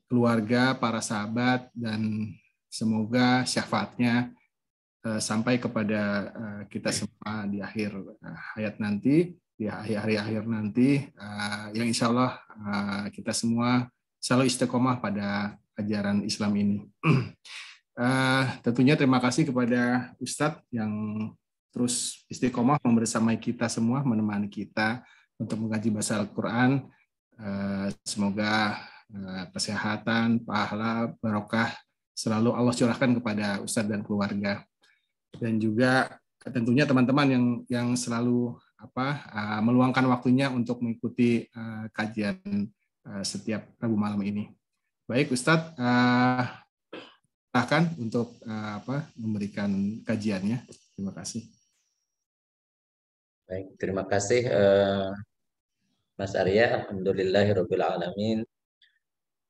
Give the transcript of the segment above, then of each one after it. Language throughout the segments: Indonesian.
keluarga, para sahabat, dan semoga syafaatnya sampai kepada kita semua di akhir hayat nanti, di hari-akhir nanti, yang insya Allah kita semua selalu istiqomah pada ajaran Islam ini. Tentunya terima kasih kepada Ustadz yang terus istiqomah membersamai kita semua, menemani kita untuk mengaji bahasa Al-Quran. Semoga kesehatan, pahala, barokah selalu Allah curahkan kepada Ustadz dan keluarga. Dan juga tentunya teman-teman yang selalu meluangkan waktunya untuk mengikuti kajian setiap Rabu malam ini. Baik Ustadz, silakan untuk memberikan kajiannya. Terima kasih. Baik, terima kasih Mas Arya. Alhamdulillahirabbil alamin.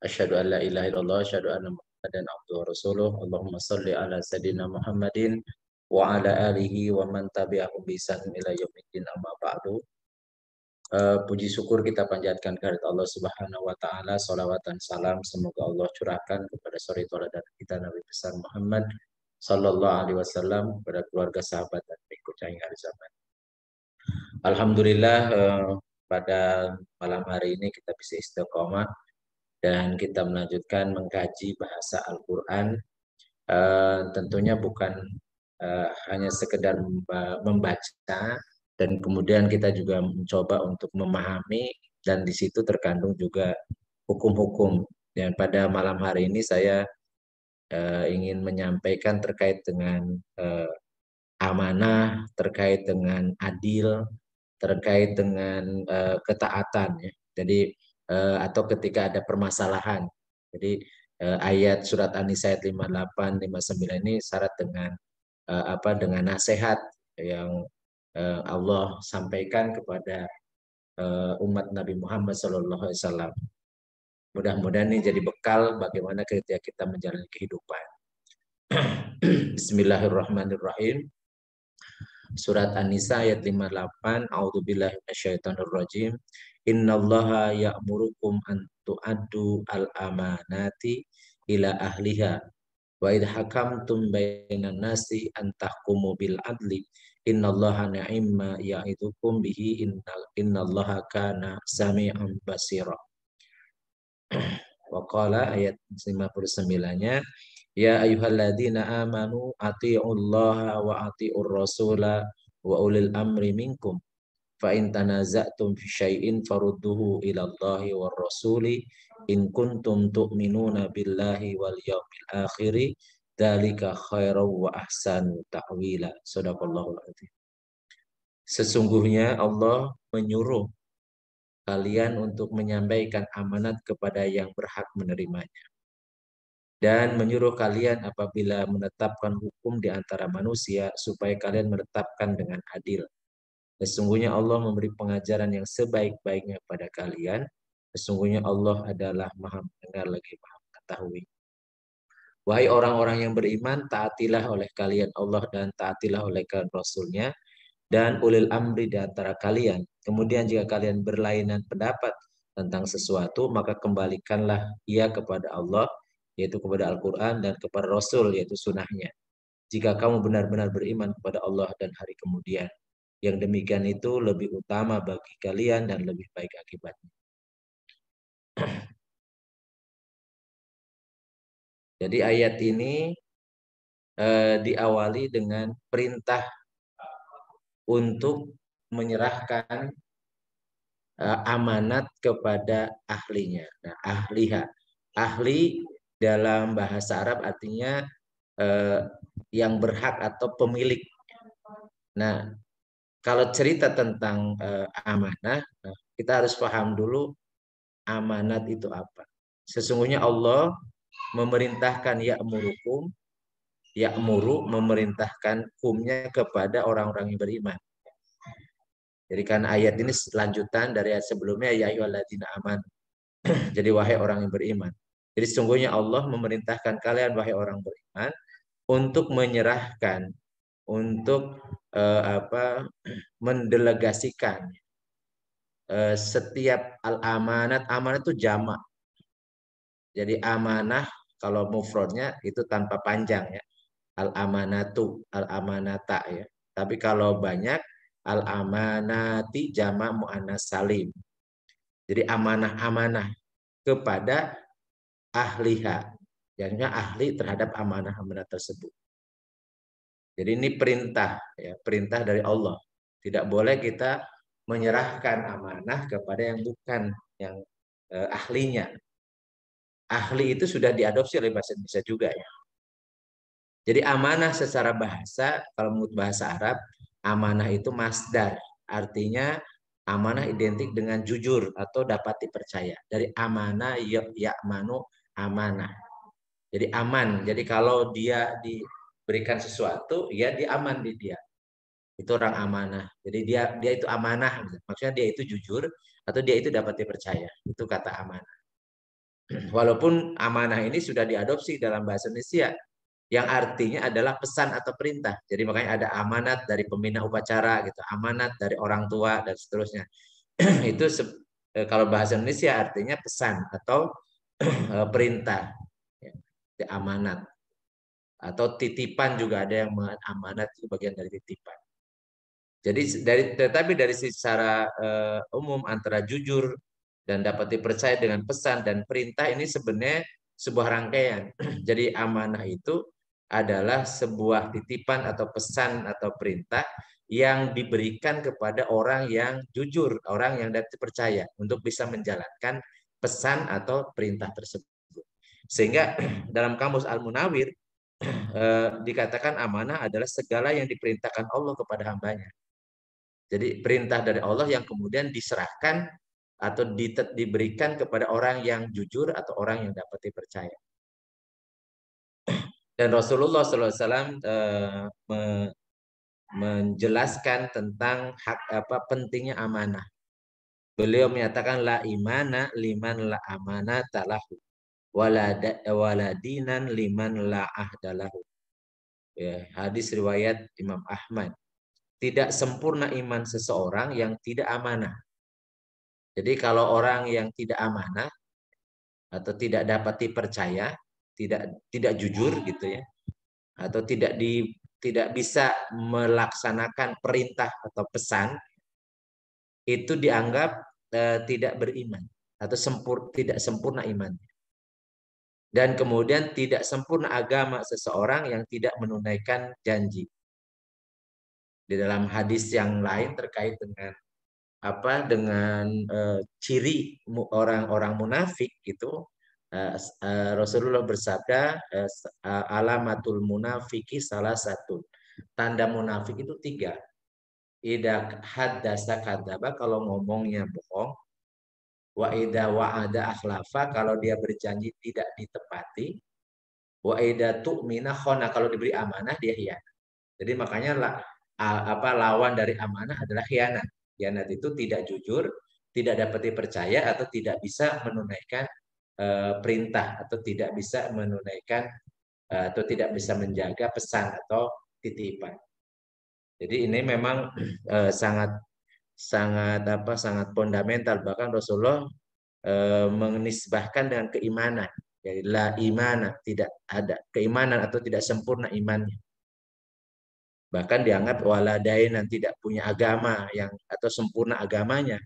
Asyhadu an la ilaha illallah, asyhadu anna Muhammadan abduhu wa rasuluh. Allahumma shalli ala sayidina Muhammadin wa ala alihi wa man tabi'ahum bi ihsan ila yaumiddin, amma ba'du. Puji syukur kita panjatkan kehadirat Allah Subhanahu wa taala, salawat dan salam semoga Allah curahkan kepada suri tauladan kita Nabi besar Muhammad sallallahu alaihi wasallam, kepada keluarga, sahabat dan pengikut hari zaman. Alhamdulillah pada malam hari ini kita bisa istiqomah dan kita melanjutkan mengkaji bahasa Al-Quran. Tentunya bukan hanya sekedar membaca, dan kemudian kita juga mencoba untuk memahami, dan di situ terkandung juga hukum-hukum. Dan pada malam hari ini saya ingin menyampaikan terkait dengan amanah, terkait dengan adil, terkait dengan ketaatan, ya. Jadi atau ketika ada permasalahan. Jadi ayat surat An-Nisa ayat 58, 59 ini syarat dengan dengan nasihat yang Allah sampaikan kepada umat Nabi Muhammad SAW. Mudah-mudahan ini jadi bekal bagaimana ketika kita menjalani kehidupan. Bismillahirrahmanirrahim. Surat An-Nisa ayat 58. A'udzubillahi minasyaitonirrajim. Innallaha ya'murukum an tu'addu al-amanati ila ahliha wa idh hakamtum bainan nasi an tahkumu bil adli innallaha ni'ma ya'idukum bihi innallaha kana sami'an basira. Wa qala ayat 59-nya, ya ayyuhalladzina amanu athi'ullaha wa athi'ur rasula wa ulil amri minkum fa in tanaza'tum fi syai'in farudduhu ila Allahi war rasuli in kuntum tu'minuna billahi wal yawmil akhiri dzalika khairan wa ahsanu ta'wila. Shadaqallahul adzim. Sesungguhnya Allah menyuruh kalian untuk menyampaikan amanat kepada yang berhak menerimanya, dan menyuruh kalian apabila menetapkan hukum di antara manusia supaya kalian menetapkan dengan adil. Sesungguhnya Allah memberi pengajaran yang sebaik-baiknya pada kalian. Sesungguhnya Allah adalah Maha mendengar lagi Maha mengetahui. Wahai orang-orang yang beriman, taatilah oleh kalian Allah dan taatilah oleh kalian Rasulnya dan ulil amri di antara kalian. Kemudian jika kalian berlainan pendapat tentang sesuatu, maka kembalikanlah ia kepada Allah, yaitu kepada Al-Quran, dan kepada Rasul, yaitu sunnahnya. Jika kamu benar-benar beriman kepada Allah dan hari kemudian, yang demikian itu lebih utama bagi kalian dan lebih baik akibatnya. Jadi ayat ini diawali dengan perintah untuk menyerahkan amanat kepada ahlinya. Nah, ahliha. Ahli dalam bahasa Arab artinya yang berhak atau pemilik. Nah, kalau cerita tentang amanah, kita harus paham dulu amanat itu apa. Sesungguhnya Allah memerintahkan ya'muru memerintahkan hukumnya kepada orang-orang yang beriman. Jadi kan ayat ini lanjutan dari ayat sebelumnya, ya ayyuhalladzina amanu. Jadi wahai orang yang beriman. Jadi sesungguhnya Allah memerintahkan kalian wahai orang beriman untuk menyerahkan, untuk mendelegasikan setiap al-amanat, amanat itu jamak. Jadi amanah kalau mufradnya itu tanpa panjang ya. Al-amanatu, al-amanata ya. Tapi kalau banyak al-amanati jamak muannas salim. Jadi amanah-amanah kepada ahliha. Yang ahli terhadap amanah-amanah tersebut. Jadi ini perintah ya, perintah dari Allah. Tidak boleh kita menyerahkan amanah kepada yang bukan yang ahlinya. Ahli itu sudah diadopsi oleh bahasa Indonesia juga ya. Jadi amanah secara bahasa, kalau menurut bahasa Arab, amanah itu masdar. Artinya amanah identik dengan jujur atau dapat dipercaya. Dari amanah ya'manu amanah. Jadi aman. Jadi kalau dia diberikan sesuatu, ya dia aman di dia. Itu orang amanah. Jadi dia itu amanah. Maksudnya dia itu jujur atau dia itu dapat dipercaya. Itu kata amanah. Walaupun amanah ini sudah diadopsi dalam bahasa Indonesia yang artinya adalah pesan atau perintah. Jadi makanya ada amanat dari pembina upacara gitu, amanat dari orang tua dan seterusnya. Itu kalau bahasa Indonesia artinya pesan atau perintah. Ya, amanat atau titipan juga ada yang amanat itu bagian dari titipan. Jadi tetapi dari secara umum antara jujur dan dapat dipercaya dengan pesan dan perintah ini sebenarnya sebuah rangkaian. Jadi amanah itu adalah sebuah titipan atau pesan atau perintah yang diberikan kepada orang yang jujur, orang yang dapat dipercaya untuk bisa menjalankan pesan atau perintah tersebut. Sehingga dalam kamus Al-Munawir dikatakan amanah adalah segala yang diperintahkan Allah kepada hambanya. Jadi perintah dari Allah yang kemudian diserahkan atau diberikan kepada orang yang jujur atau orang yang dapat dipercaya. Dan Rasulullah SAW menjelaskan tentang pentingnya amanah. Beliau menyatakan la imana liman la amanata lahu waladinan liman la ahdalahu. Ya, hadis riwayat Imam Ahmad. Tidak sempurna iman seseorang yang tidak amanah. Jadi kalau orang yang tidak amanah atau tidak dapat dipercaya, tidak jujur gitu ya, atau tidak bisa melaksanakan perintah atau pesan, itu dianggap tidak beriman atau tidak sempurna imannya. Dan kemudian tidak sempurna agama seseorang yang tidak menunaikan janji. Di dalam hadis yang lain terkait dengan ciri orang-orang munafik itu Rasulullah bersabda alamatul munafiki salah satu tanda munafik itu 3. Idza haddasa kadzaba, kalau ngomongnya bohong. Wa idza wa'ada akhlafa, kalau dia berjanji tidak ditepati. Wa idza tu'mina khana, kalau diberi amanah dia khianat. Jadi makanya lawan dari amanah adalah khianat. Khianat itu tidak jujur, tidak dapat dipercaya atau tidak bisa menunaikan perintah atau tidak bisa menunaikan atau tidak bisa menjaga pesan atau titipan. Jadi ini memang sangat fundamental, bahkan Rasulullah menisbahkan dengan keimanan. Jadi la imana, tidak ada keimanan atau tidak sempurna imannya. Bahkan dianggap waladainan, tidak punya agama atau sempurna agamanya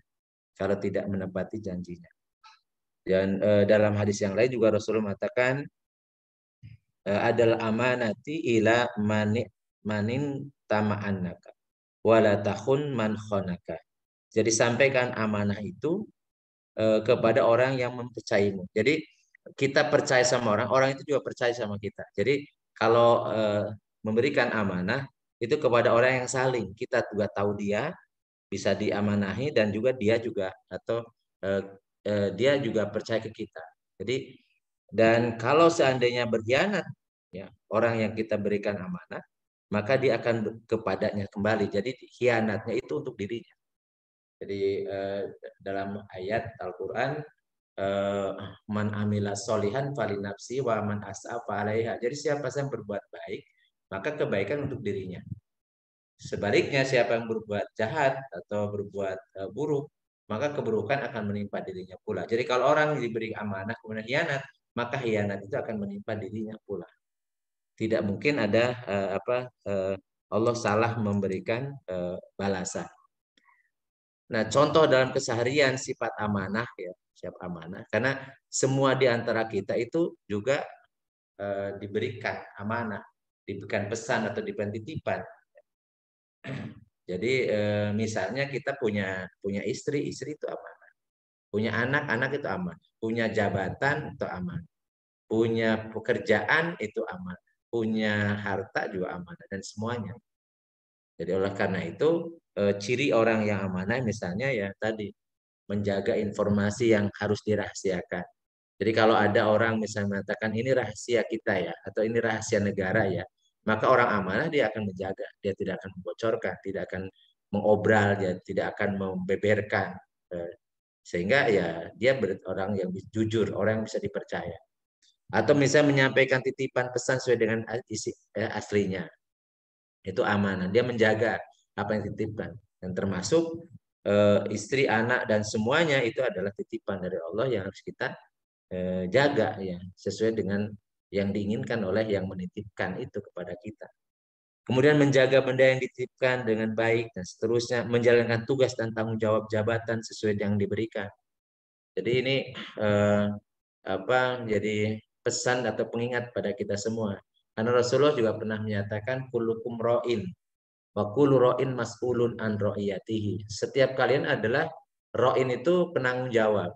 kalau tidak menepati janjinya. Dan dalam hadis yang lain juga Rasulullah mengatakan adalah amanati ila manin tama'annaka wala takhun man khonaka. Jadi sampaikan amanah itu kepada orang yang mempercayaimu. Jadi kita percaya sama orang, orang itu juga percaya sama kita. Jadi kalau memberikan amanah itu kepada orang yang saling, kita juga tahu dia bisa diamanahi dan juga dia juga atau dia juga percaya ke kita. Jadi dan kalau seandainya berkhianat ya orang yang kita berikan amanah, maka dia akan kepadanya kembali. Jadi khianatnya itu untuk dirinya. Jadi dalam ayat Al-Qur'an man amila solihan falinafsi wa man as'afa alaiha. Jadi siapa yang berbuat baik, maka kebaikan untuk dirinya. Sebaliknya siapa yang berbuat jahat atau berbuat buruk, maka keburukan akan menimpa dirinya pula. Jadi kalau orang diberi amanah kemudian khianat, maka khianat itu akan menimpa dirinya pula. Tidak mungkin ada Allah salah memberikan balasan. Nah, contoh dalam keseharian sifat amanah ya, siap amanah. Karena semua di antara kita itu juga diberikan amanah, diberikan pesan atau diberikan titipan. Jadi misalnya kita punya istri, istri itu amanah. Punya anak, anak itu amanah. Punya jabatan itu amanah. Punya pekerjaan itu amanah. Punya harta juga amanah dan semuanya. Jadi oleh karena itu ciri orang yang amanah misalnya ya tadi menjaga informasi yang harus dirahasiakan. Jadi kalau ada orang misalnya mengatakan ini rahasia kita ya, atau ini rahasia negara ya, maka orang amanah dia akan menjaga, dia tidak akan membocorkan, tidak akan mengobral, dia tidak akan membeberkan, sehingga ya dia orang yang jujur, orang yang bisa dipercaya. Atau misalnya menyampaikan titipan pesan sesuai dengan isi aslinya, itu amanah. Dia menjaga apa yang dititipkan, dan termasuk istri, anak dan semuanya itu adalah titipan dari Allah yang harus kita jaga ya sesuai dengan yang diinginkan oleh yang menitipkan itu kepada kita. Kemudian menjaga benda yang dititipkan dengan baik dan seterusnya, menjalankan tugas dan tanggung jawab jabatan sesuai yang diberikan. Jadi ini jadi pesan atau pengingat pada kita semua. Karena Rasulullah juga pernah menyatakan kullukum ra'in wa kullu ra'in mas'ulun an ra'iyatihi. Setiap kalian adalah ra'in itu penanggung jawab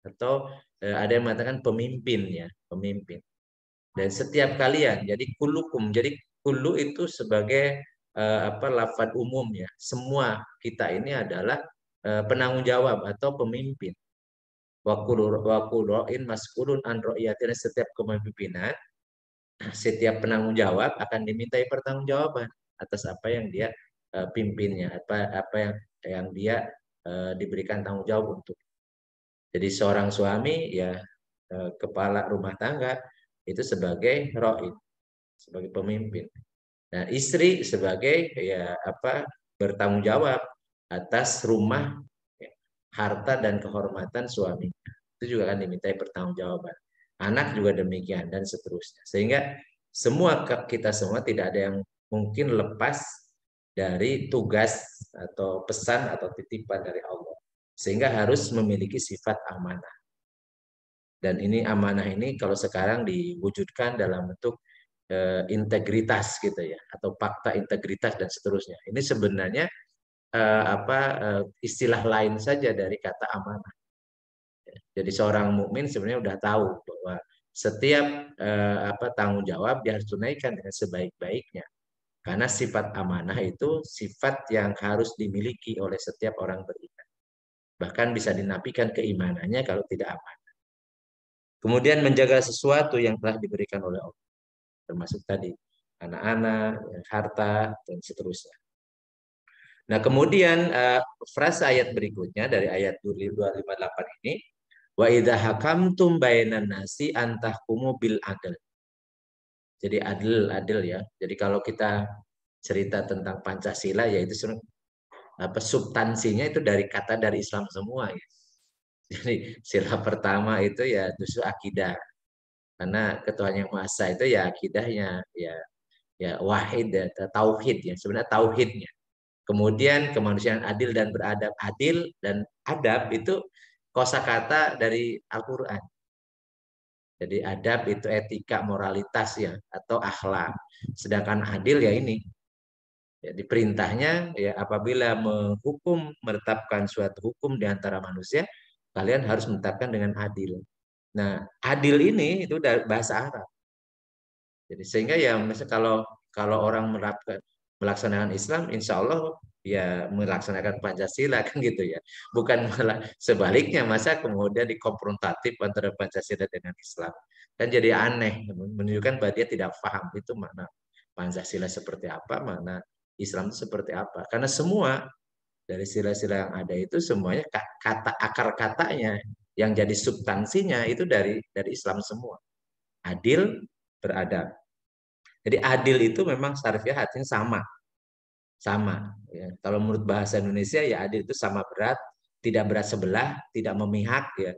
atau ada yang mengatakan pemimpin ya, pemimpin. Dan setiap kalian, jadi kulukum, jadi kulu itu sebagai lafaz umum ya. Semua kita ini adalah penanggung jawab atau pemimpin. Wa kullu'in mas'ulun an ra'iyatihi. Setiap kepemimpinan, setiap penanggung jawab akan dimintai pertanggungjawaban atas apa yang dia pimpinnya, apa yang dia diberikan tanggung jawab untuk. Jadi seorang suami ya kepala rumah tangga itu sebagai ra'in, sebagai pemimpin. Nah, istri sebagai ya bertanggung jawab atas rumah, ya, harta dan kehormatan suaminya. Itu juga akan dimintai pertanggungjawaban. Anak juga demikian dan seterusnya. Sehingga kita semua tidak ada yang mungkin lepas dari tugas atau pesan atau titipan dari Allah. Sehingga harus memiliki sifat amanah. Dan ini amanah ini kalau sekarang diwujudkan dalam bentuk integritas gitu ya, atau fakta integritas dan seterusnya. Ini sebenarnya istilah lain saja dari kata amanah. Jadi seorang mukmin sebenarnya sudah tahu bahwa setiap tanggung jawab dia harus tunaikan dengan sebaik-baiknya. Karena sifat amanah itu sifat yang harus dimiliki oleh setiap orang beriman. Bahkan bisa dinafikan keimanannya kalau tidak amanah. Kemudian menjaga sesuatu yang telah diberikan oleh Allah. Termasuk tadi anak-anak, harta, dan seterusnya. Nah kemudian frasa ayat berikutnya dari ayat 258 ini, wa idza hakamtum bainan nasi antahkumu bil adl. Jadi adil ya. Jadi kalau kita cerita tentang Pancasila yaitu substansinya itu dari kata dari Islam semua ya. Jadi sila pertama itu ya justru akidah. Karena ketuhanan yang Maha Esa itu ya akidahnya ya wahid ya, tauhid ya, sebenarnya tauhidnya. Kemudian kemanusiaan adil dan beradab. Adil dan adab itu kosakata dari Al-Qur'an. Jadi adab itu etika, moralitas ya atau akhlak. Sedangkan adil ya ini. Jadi perintahnya ya apabila menetapkan suatu hukum di antara manusia, kalian harus menetapkan dengan adil. Nah, adil ini itu dari bahasa Arab. Jadi sehingga ya misalnya kalau orang melaksanakan Islam, insya Allah ya melaksanakan Pancasila kan gitu ya. Bukan malah sebaliknya, masa kemudian dikonfrontatif antara Pancasila dengan Islam. Kan jadi aneh, menunjukkan bahwa dia tidak paham itu makna Pancasila seperti apa, makna Islam itu seperti apa. Karena semua dari sila-sila yang ada itu semuanya kata akar katanya yang jadi substansinya itu dari Islam semua. Adil, beradab. Jadi adil itu memang syariah artinya sama. Ya. Kalau menurut bahasa Indonesia ya adil itu sama berat, tidak berat sebelah, tidak memihak ya,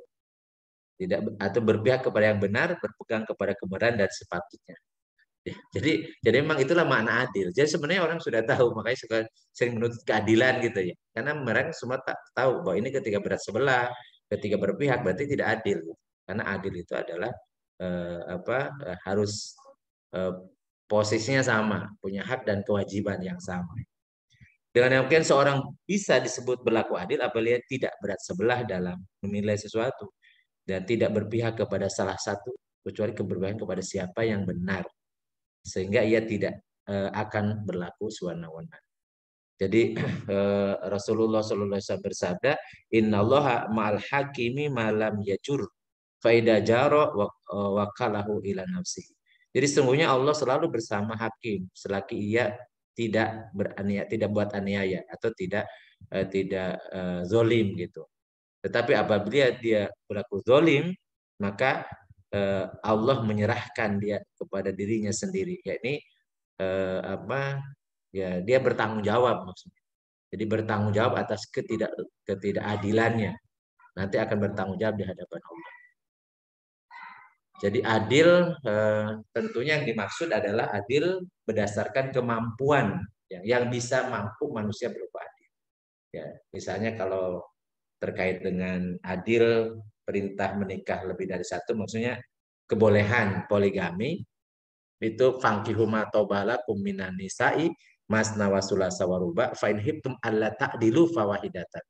tidak atau berpihak kepada yang benar, berpegang kepada kebenaran dan sepatutnya. Ya, jadi memang itulah makna adil. Jadi sebenarnya orang sudah tahu, makanya suka sering menuntut keadilan gitu ya. Karena mereka semua tak tahu bahwa ini ketika berat sebelah, ketika berpihak berarti tidak adil. Gitu. Karena adil itu adalah harus eh, posisinya sama, punya hak dan kewajiban yang sama. Dengan demikian seorang bisa disebut berlaku adil apabila tidak berat sebelah dalam menilai sesuatu dan tidak berpihak kepada salah satu kecuali keberpihakan kepada siapa yang benar, sehingga ia tidak akan berlaku sewenang-wenang. Jadi Rasulullah SAW bersabda, Innallaha ma'al hakimi malam yajur faida jaro wakalahu ila nafsi. Jadi sesungguhnya Allah selalu bersama hakim selagi ia tidak beraniaya, tidak buat aniaya atau tidak zolim gitu. Tetapi apabila dia berlaku zolim, maka Allah menyerahkan dia kepada dirinya sendiri, yakni ya dia bertanggung jawab maksudnya. Jadi bertanggung jawab atas ketidakadilannya. Nanti akan bertanggung jawab di hadapan Allah. Jadi adil tentunya yang dimaksud adalah adil berdasarkan kemampuan yang bisa mampu manusia berupa adil. Ya, misalnya kalau terkait dengan adil perintah menikah lebih dari satu, maksudnya kebolehan poligami itu fangkihuma tobalakum minan nisa'i masna wa sulasa wa ruba fa in hibtum alla ta'dilu fawahidatan.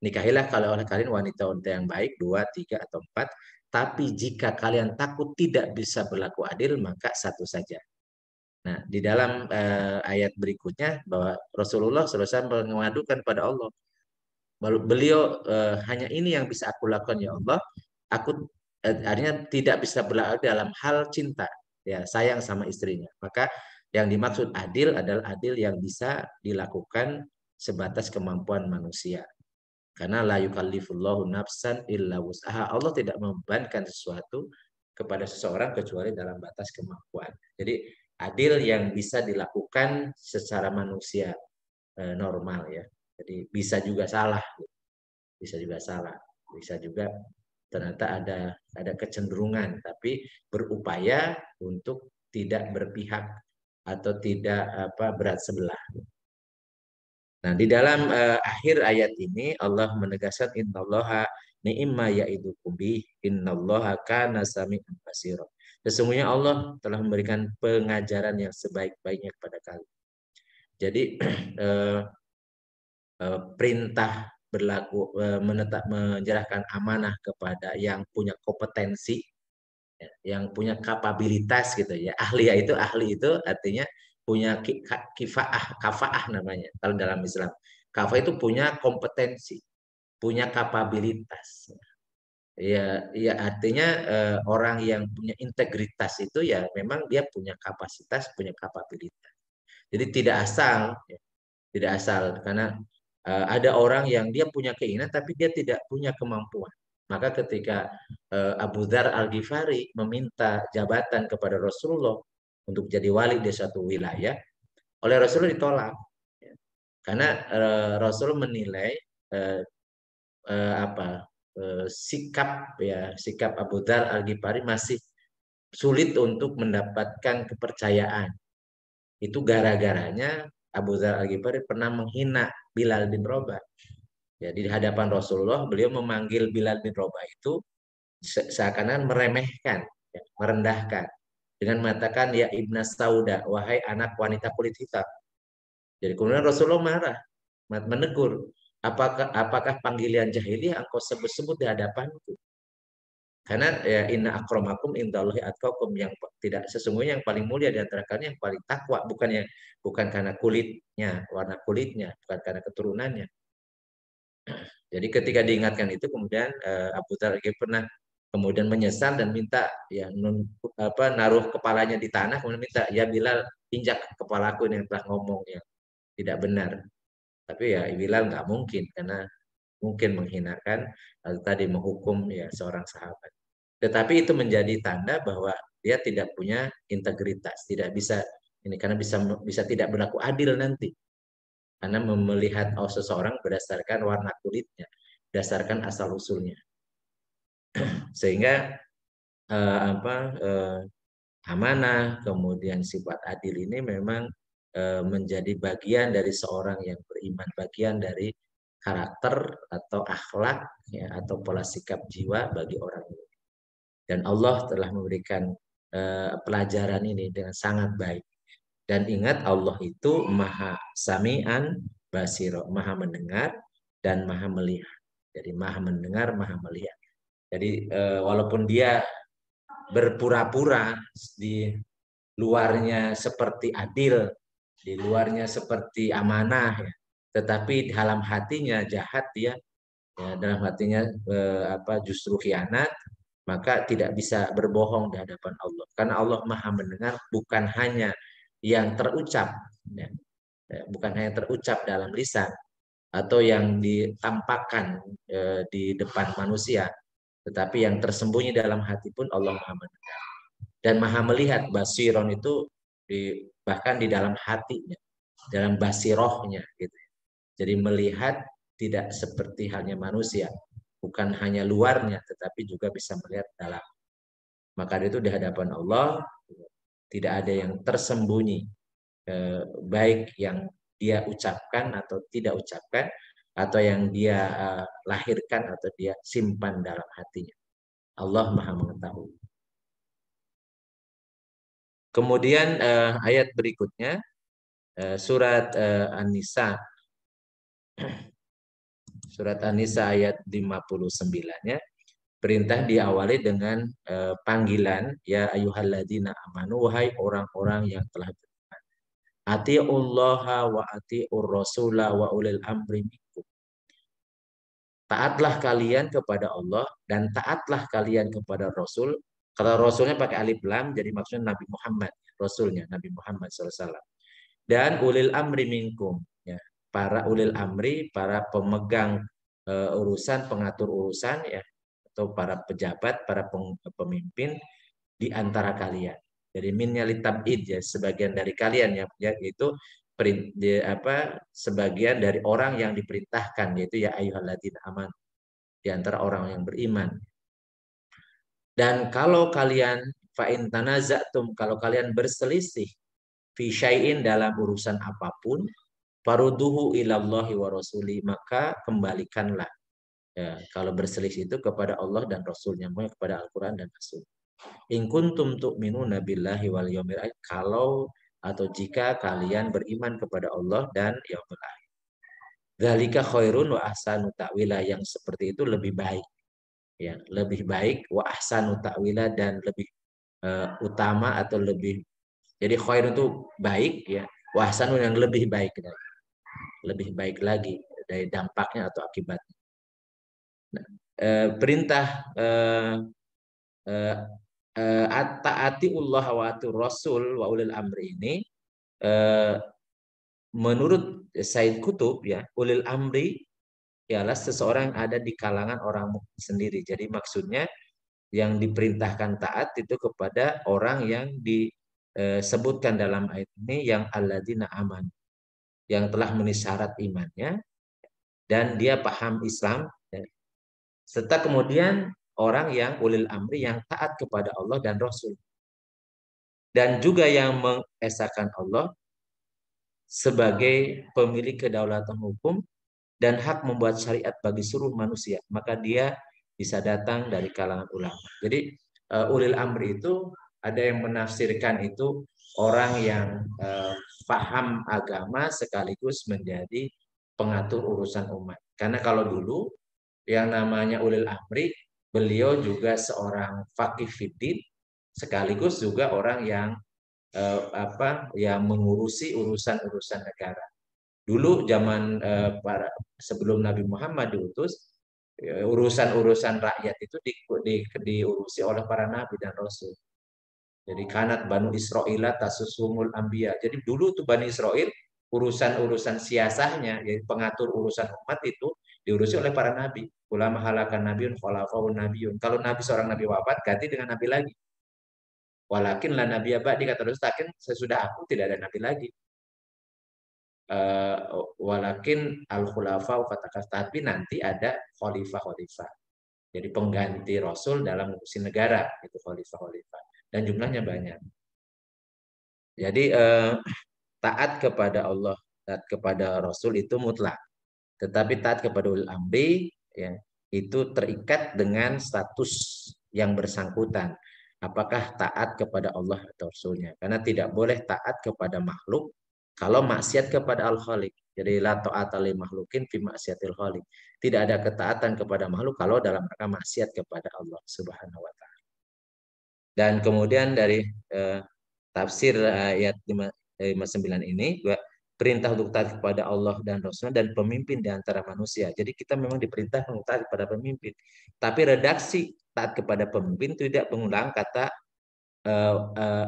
Nikahilah kalau oleh kalian wanita-wanita yang baik 2, 3 atau 4, tapi jika kalian takut tidak bisa berlaku adil maka satu saja. Nah, di dalam ayat berikutnya bahwa Rasulullah SAW mengadukan pada Allah. Beliau hanya ini yang bisa aku lakukan ya Allah. Aku artinya tidak bisa berlaku dalam hal cinta, ya sayang sama istrinya. Maka yang dimaksud adil adalah adil yang bisa dilakukan sebatas kemampuan manusia. Karena la yukallifullahu nafsan illa wus'aha. Allah tidak membebankan sesuatu kepada seseorang kecuali dalam batas kemampuan. Jadi adil yang bisa dilakukan secara manusia normal ya. Jadi bisa juga salah, bisa juga salah, bisa juga ternyata ada kecenderungan, tapi berupaya untuk tidak berpihak atau tidak berat sebelah. Nah, di dalam akhir ayat ini Allah menegaskan innallaha ni'ma ya'idukum bih innallaha kana sami'an basira. Sesungguhnya Allah telah memberikan pengajaran yang sebaik-baiknya kepada kalian. Jadi perintah berlaku menyerahkan amanah kepada yang punya kompetensi, yang punya kapabilitas gitu ya. Ahli itu artinya punya kafaah namanya kalau dalam Islam. Kafaah itu punya kompetensi, punya kapabilitas. Ya artinya orang yang punya integritas itu ya memang dia punya kapasitas, punya kapabilitas. Jadi tidak asal karena ada orang yang dia punya keinginan tapi dia tidak punya kemampuan. Maka ketika Abu Dzar Al-Ghifari meminta jabatan kepada Rasulullah untuk jadi wali di suatu wilayah, oleh Rasulullah ditolak. Karena Rasul menilai sikap Abu Dzar Al-Ghifari masih sulit untuk mendapatkan kepercayaan. Itu gara-garanya Abu Dzar Al-Ghifari pernah menghina Bilal bin Rabah. Ya, di hadapan Rasulullah beliau memanggil Bilal bin Rabah itu seakan-akan meremehkan, ya, merendahkan dengan mengatakan ya Ibnu Sauda, wahai anak wanita kulit hitam. Jadi kemudian Rasulullah marah, menegur, apakah panggilan jahiliyah engkau sebut-sebut di hadapanku? Karena ya inna akramakum indallahi atqakum, yang tidak sesungguhnya yang paling mulia di antara kalian yang paling takwa, bukan karena kulitnya, warna kulitnya, bukan karena keturunannya. Jadi ketika diingatkan itu kemudian Abu Dzar pernah kemudian menyesal dan minta ya naruh kepalanya di tanah, kemudian minta ya Bilal injak kepalaku ini yang telah ngomong yang tidak benar. Tapi ya Bilal nggak mungkin karena mungkin menghinakan atau tadi menghukum ya seorang sahabat. Tetapi itu menjadi tanda bahwa dia tidak punya integritas, tidak bisa ini karena bisa tidak berlaku adil nanti. Karena melihat seseorang berdasarkan warna kulitnya, berdasarkan asal usulnya. Sehingga amanah, kemudian sifat adil ini memang menjadi bagian dari seorang yang beriman, bagian dari karakter atau akhlak ya, atau pola sikap jiwa bagi orang ini. Dan Allah telah memberikan pelajaran ini dengan sangat baik. Dan ingat, Allah itu maha sami'an basiro, maha mendengar dan maha melihat. Jadi maha mendengar, maha melihat. Jadi walaupun dia berpura-pura di luarnya seperti adil, di luarnya seperti amanah, ya, tetapi dalam hatinya jahat dia, ya, dalam hatinya justru khianat, maka tidak bisa berbohong di hadapan Allah. Karena Allah maha mendengar bukan hanya yang terucap, ya, bukan hanya terucap dalam lisan atau yang ditampakkan di depan manusia, tetapi yang tersembunyi dalam hati pun Allah maha mendengar. Dan maha melihat, basiron itu bahkan di dalam hatinya, dalam basirohnya gitu. Jadi melihat tidak seperti halnya manusia, bukan hanya luarnya tetapi juga bisa melihat dalam. Maka itu di hadapan Allah tidak ada yang tersembunyi, baik yang dia ucapkan atau tidak ucapkan, atau yang dia lahirkan atau dia simpan dalam hatinya. Allah maha mengetahui. Kemudian ayat berikutnya surat An-Nisa, surat An-Nisa ayat 59-nya, perintah diawali dengan panggilan ya ayyuhalladzina amanu, wahai orang-orang yang telah beriman. Atiullaha wa atiur rasula wa ulil amri minkum. Taatlah kalian kepada Allah dan taatlah kalian kepada Rasul. Kalau Rasulnya pakai alif lam, jadi maksudnya Nabi Muhammad, Rasulnya Nabi Muhammad SAW. Dan ulil amri minkum, ya, para ulil amri, para pemegang urusan, pengatur urusan, ya, atau para pejabat, para pemimpin di antara kalian. Jadi minnya litabid, ya, sebagian dari kalian, ya, yaitu sebagian dari orang yang diperintahkan, yaitu ya ayyuhalladzina amanu, di antara orang yang beriman. Dan kalau kalian fa'in tanazatum, kalau kalian berselisih fi syai'in, dalam urusan apapun, faruduhu ilallahi wa rasuli, maka kembalikanlah, ya, kalau berselisih itu kepada Allah dan Rasulnya, kepada Al-Quran dan Rasul. In kuntum tu'minuna billahi wal yaumil akhir, kalau atau jika kalian beriman kepada Allah dan yaumil akhir. Dzalika khairun wa ahsanu ta'wila, yang seperti itu lebih baik, ya, lebih baik, wa ahsanu ta'wila, dan lebih utama atau lebih, jadi khair itu baik, ya, wa ahsanu yang lebih baik lagi dari dampaknya atau akibatnya. Nah, perintah taatiullah wa atur rasul wa ulil amri ini, menurut Said Kutub, ya, ulil amri ialah seseorang yang ada di kalangan orang mukmin sendiri. Jadi maksudnya yang diperintahkan taat itu kepada orang yang disebutkan dalam ayat ini, yang alladzina aman, yang telah memenuhi syarat imannya dan dia paham Islam, serta kemudian orang yang ulil amri, yang taat kepada Allah dan Rasul, dan juga yang mengesahkan Allah sebagai pemilik kedaulatan hukum dan hak membuat syariat bagi seluruh manusia, maka dia bisa datang dari kalangan ulama. Jadi ulil amri itu ada yang menafsirkan itu orang yang paham agama sekaligus menjadi pengatur urusan umat. Karena kalau dulu yang namanya ulil amri, beliau juga seorang faqih fiddin sekaligus juga orang yang yang mengurusi urusan-urusan negara. Dulu zaman sebelum Nabi Muhammad diutus, urusan-urusan rakyat itu diurusi oleh para nabi dan rasul. Jadi kanat Banu Israil tasusumul anbiya. Jadi dulu tuh Bani Israel urusan-urusan siasahnya, yaitu pengatur urusan umat itu diurusi oleh para nabi. Ulama halakan nabiun, khulafaun nabiun. Kalau nabi seorang nabi wafat, ganti dengan nabi lagi. Walakin la nabi ba'di, kata Rasul, sesudah aku tidak ada nabi lagi. walakin al-khulafa tapi nanti ada khalifah-khalifah. Jadi pengganti Rasul dalam ngurusi negara itu khalifah-khalifah dan jumlahnya banyak. Jadi taat kepada Allah, taat kepada Rasul itu mutlak. Tetapi taat kepada ulil amri ya, itu terikat dengan status yang bersangkutan. Apakah taat kepada Allah atau Rasulnya? Karena tidak boleh taat kepada makhluk kalau maksiat kepada Al-Khaliq. Jadi la ta'ata li makhlukin fi maksiatil khaliq. Tidak ada ketaatan kepada makhluk kalau dalam rangka maksiat kepada Allah Subhanahu wa taala. Dan kemudian dari tafsir ayat 59 ini perintah untuk taat kepada Allah dan Rasulnya dan pemimpin di antara manusia. Jadi kita memang diperintah untuk taat kepada pemimpin. Tapi redaksi taat kepada pemimpin tidak mengulang kata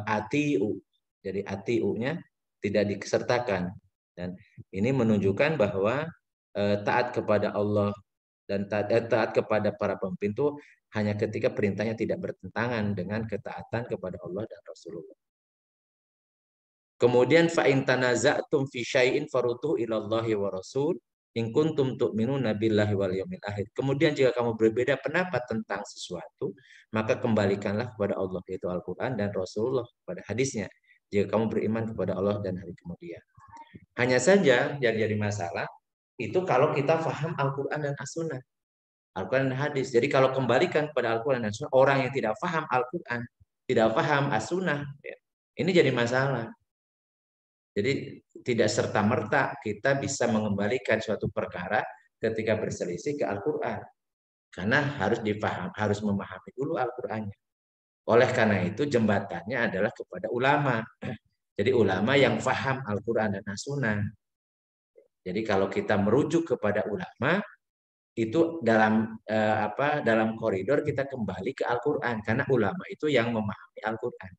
atiu. Jadi atiu-nya tidak disertakan. Dan ini menunjukkan bahwa taat kepada Allah dan taat kepada para pemimpin itu hanya ketika perintahnya tidak bertentangan dengan ketaatan kepada Allah dan Rasulullah. Kemudian fa in tanaza'tum fi syai'in farudduhu ila Allahi wa Rasul in kuntum tu'minuna billahi wal yawmil akhir. Kemudian jika kamu berbeda pendapat tentang sesuatu, maka kembalikanlah kepada Allah yaitu Al-Qur'an dan Rasulullah pada hadisnya. Jika kamu beriman kepada Allah dan hari kemudian. Hanya saja yang jadi masalah itu kalau kita faham Al-Qur'an dan As-Sunnah. Al-Quran dan hadis. Jadi kalau kembalikan kepada Al-Quran dan Sunnah, orang yang tidak paham Al-Quran, tidak paham As-Sunnah, ya, ini jadi masalah. Jadi tidak serta-merta kita bisa mengembalikan suatu perkara ketika berselisih ke Al-Quran. Karena harus memahami dulu Al-Qurannya. Oleh karena itu jembatannya adalah kepada ulama. Jadi ulama yang paham Al-Quran dan As-Sunnah. Jadi kalau kita merujuk kepada ulama, itu dalam koridor kita kembali ke Al-Quran karena ulama itu yang memahami Al-Quran,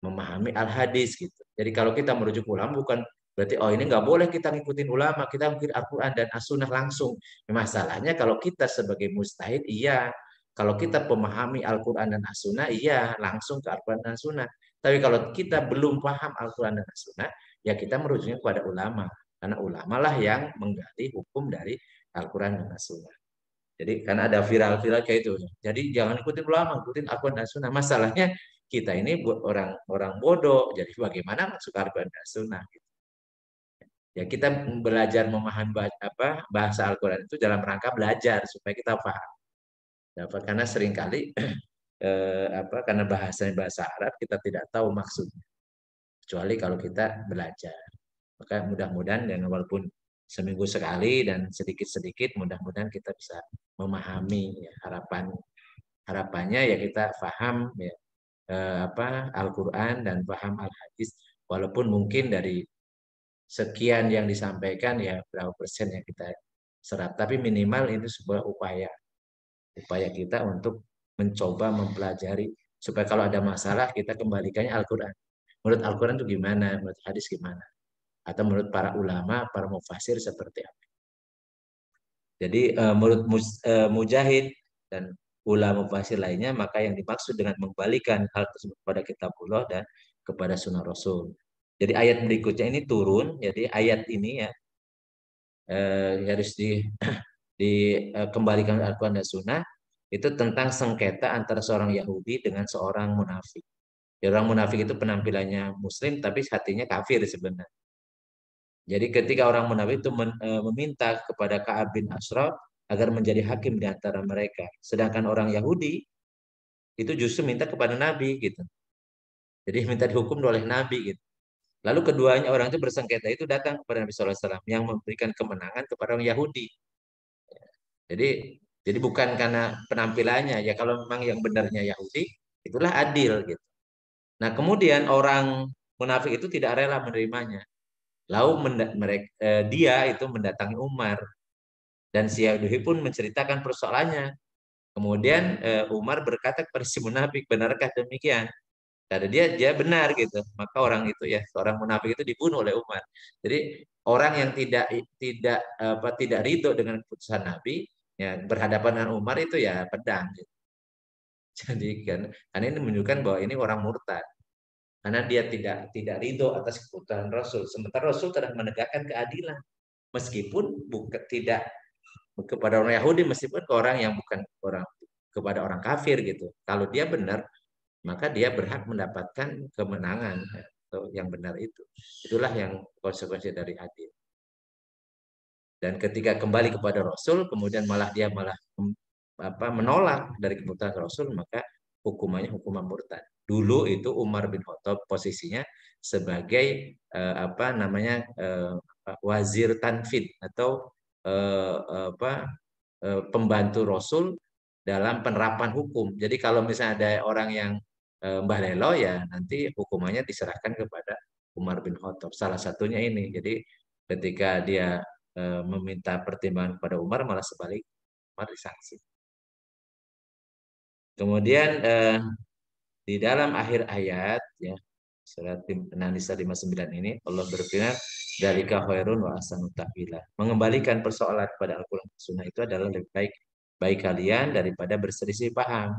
memahami Al-Hadis gitu. Jadi kalau kita merujuk ulama bukan berarti ini nggak boleh kita ngikutin ulama, kita ngikutin Al-Quran dan As-Sunnah langsung. Masalahnya kalau kita sebagai mujtahid iya, kalau kita memahami Al-Quran dan As-Sunnah iya langsung ke Al-Quran dan As-Sunnah. Tapi kalau kita belum paham Al-Quran dan As-Sunnah ya kita merujuknya kepada ulama karena ulama lah yang menggali hukum dari Al-Quran dan As-Sunnah. Jadi karena ada viral-viral kayak itu. Jadi jangan ikutin ulama, ikutin Al-Quran dan As-Sunnah. Masalahnya kita ini orang bodoh. Jadi bagaimana masuk Al-Quran dan As-Sunnah? Ya kita belajar memahami bahasa Al-Quran itu dalam rangka belajar supaya kita paham. Karena seringkali karena bahasa Arab kita tidak tahu maksudnya. Kecuali kalau kita belajar. Maka mudah-mudahan dan walaupun seminggu sekali dan sedikit-sedikit mudah-mudahan kita bisa memahami ya, harapannya ya kita paham ya, Al-Quran dan paham Al-Hadis walaupun mungkin dari sekian yang disampaikan ya berapa persen yang kita serap tapi minimal itu sebuah upaya kita untuk mencoba mempelajari supaya kalau ada masalah kita kembalikannya Al-Quran. Menurut Al-Quran itu gimana, menurut hadis gimana, atau menurut para ulama, para mufasir seperti apa. Jadi menurut Mujahid dan ulama mufasir lainnya, maka yang dimaksud dengan mengembalikan hal tersebut kepada kitabullah dan kepada sunnah Rasul. Jadi ayat berikutnya ini turun, jadi ayat ini ya harus dikembalikan Al-Quran dan Sunnah itu tentang sengketa antara seorang Yahudi dengan seorang munafik. Ya, orang munafik itu penampilannya Muslim tapi hatinya kafir sebenarnya. Jadi ketika orang munafik itu meminta kepada Ka'ab bin Ashraf agar menjadi hakim di antara mereka. Sedangkan orang Yahudi itu justru minta kepada Nabi gitu. Jadi minta dihukum oleh Nabi gitu. Lalu keduanya orang itu bersengketa itu datang kepada Nabi SAW yang memberikan kemenangan kepada orang Yahudi. Jadi bukan karena penampilannya ya kalau memang yang benarnya Yahudi itulah adil gitu. Nah kemudian orang munafik itu tidak rela menerimanya. Lalu dia itu mendatangi Umar dan si Yahudi pun menceritakan persoalannya. Kemudian Umar berkata kepada si munafik, benarkah demikian? Karena dia benar gitu. Maka orang itu ya seorang munafik itu dibunuh oleh Umar. Jadi orang yang tidak ridho dengan keputusan Nabi ya berhadapan dengan Umar itu ya pedang. Gitu. Jadi karena ini menunjukkan bahwa ini orang murtad. karena dia tidak ridho atas keputusan Rasul. Sementara Rasul telah menegakkan keadilan meskipun bukan tidak kepada orang Yahudi, meskipun ke orang yang bukan orang, kepada orang kafir gitu. Kalau dia benar, maka dia berhak mendapatkan kemenangan yang benar itu. Itulah yang konsekuensi dari adil. Dan ketika kembali kepada Rasul, kemudian dia malah menolak dari keputusan Rasul, maka hukumannya hukuman murtad. Dulu itu Umar bin Khattab posisinya sebagai wazir tanfid atau pembantu Rasul dalam penerapan hukum. Jadi kalau misalnya ada orang yang Mbah Lelo, ya nanti hukumannya diserahkan kepada Umar bin Khattab. Salah satunya ini. Jadi ketika dia meminta pertimbangan kepada Umar, malah sebalik, Umar disanksi. Kemudian di dalam akhir ayat ya surat An-Nisa 59 ini Allah berfirman dzalika khairun wa ahsanu ta'wila. Mengembalikan persoalan kepada Al-Qur'an dan Sunnah itu adalah lebih baik kalian daripada berselisih paham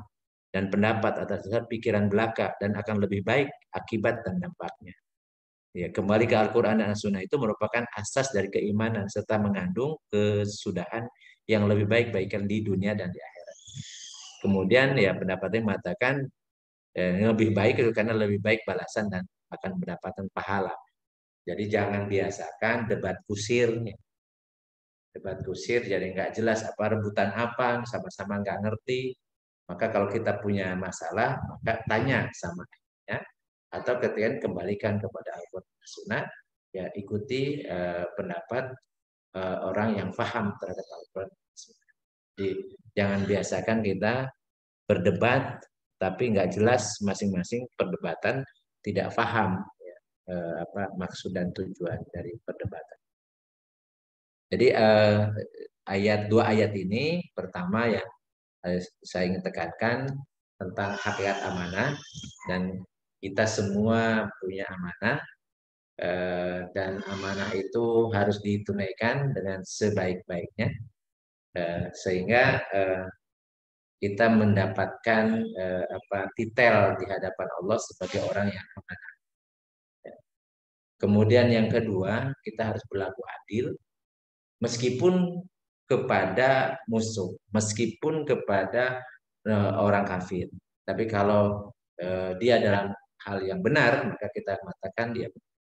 dan pendapat atas dasar pikiran belaka, dan akan lebih baik akibat dan dampaknya. Ya, kembali ke Al-Qur'an dan Sunnah itu merupakan asas dari keimanan serta mengandung kesudahan yang lebih baik baikkan di dunia dan di akhirat. Kemudian ya pendapatnya mengatakan lebih baik itu karena lebih baik balasan dan akan mendapatkan pahala. Jadi jangan biasakan debat kusir. Debat kusir jadi nggak jelas apa rebutan apa, sama-sama nggak ngerti. Maka kalau kita punya masalah, maka tanya sama ya. Atau ketika kembalikan kepada Al-Quran Sunnah, ya ikuti pendapat orang yang paham terhadap Al-Quran Sunnah. Jadi jangan biasakan kita berdebat tapi nggak jelas masing-masing perdebatan, tidak paham ya, maksud dan tujuan dari perdebatan. Jadi dua ayat ini pertama ya saya ingin tekankan tentang hakikat amanah, dan kita semua punya amanah dan amanah itu harus ditunaikan dengan sebaik-baiknya sehingga kita mendapatkan titel di hadapan Allah sebagai orang yang amanah. Kemudian yang kedua, kita harus berlaku adil meskipun kepada musuh, meskipun kepada orang kafir. Tapi kalau dia dalam hal yang benar, maka kita mengatakan dia benar.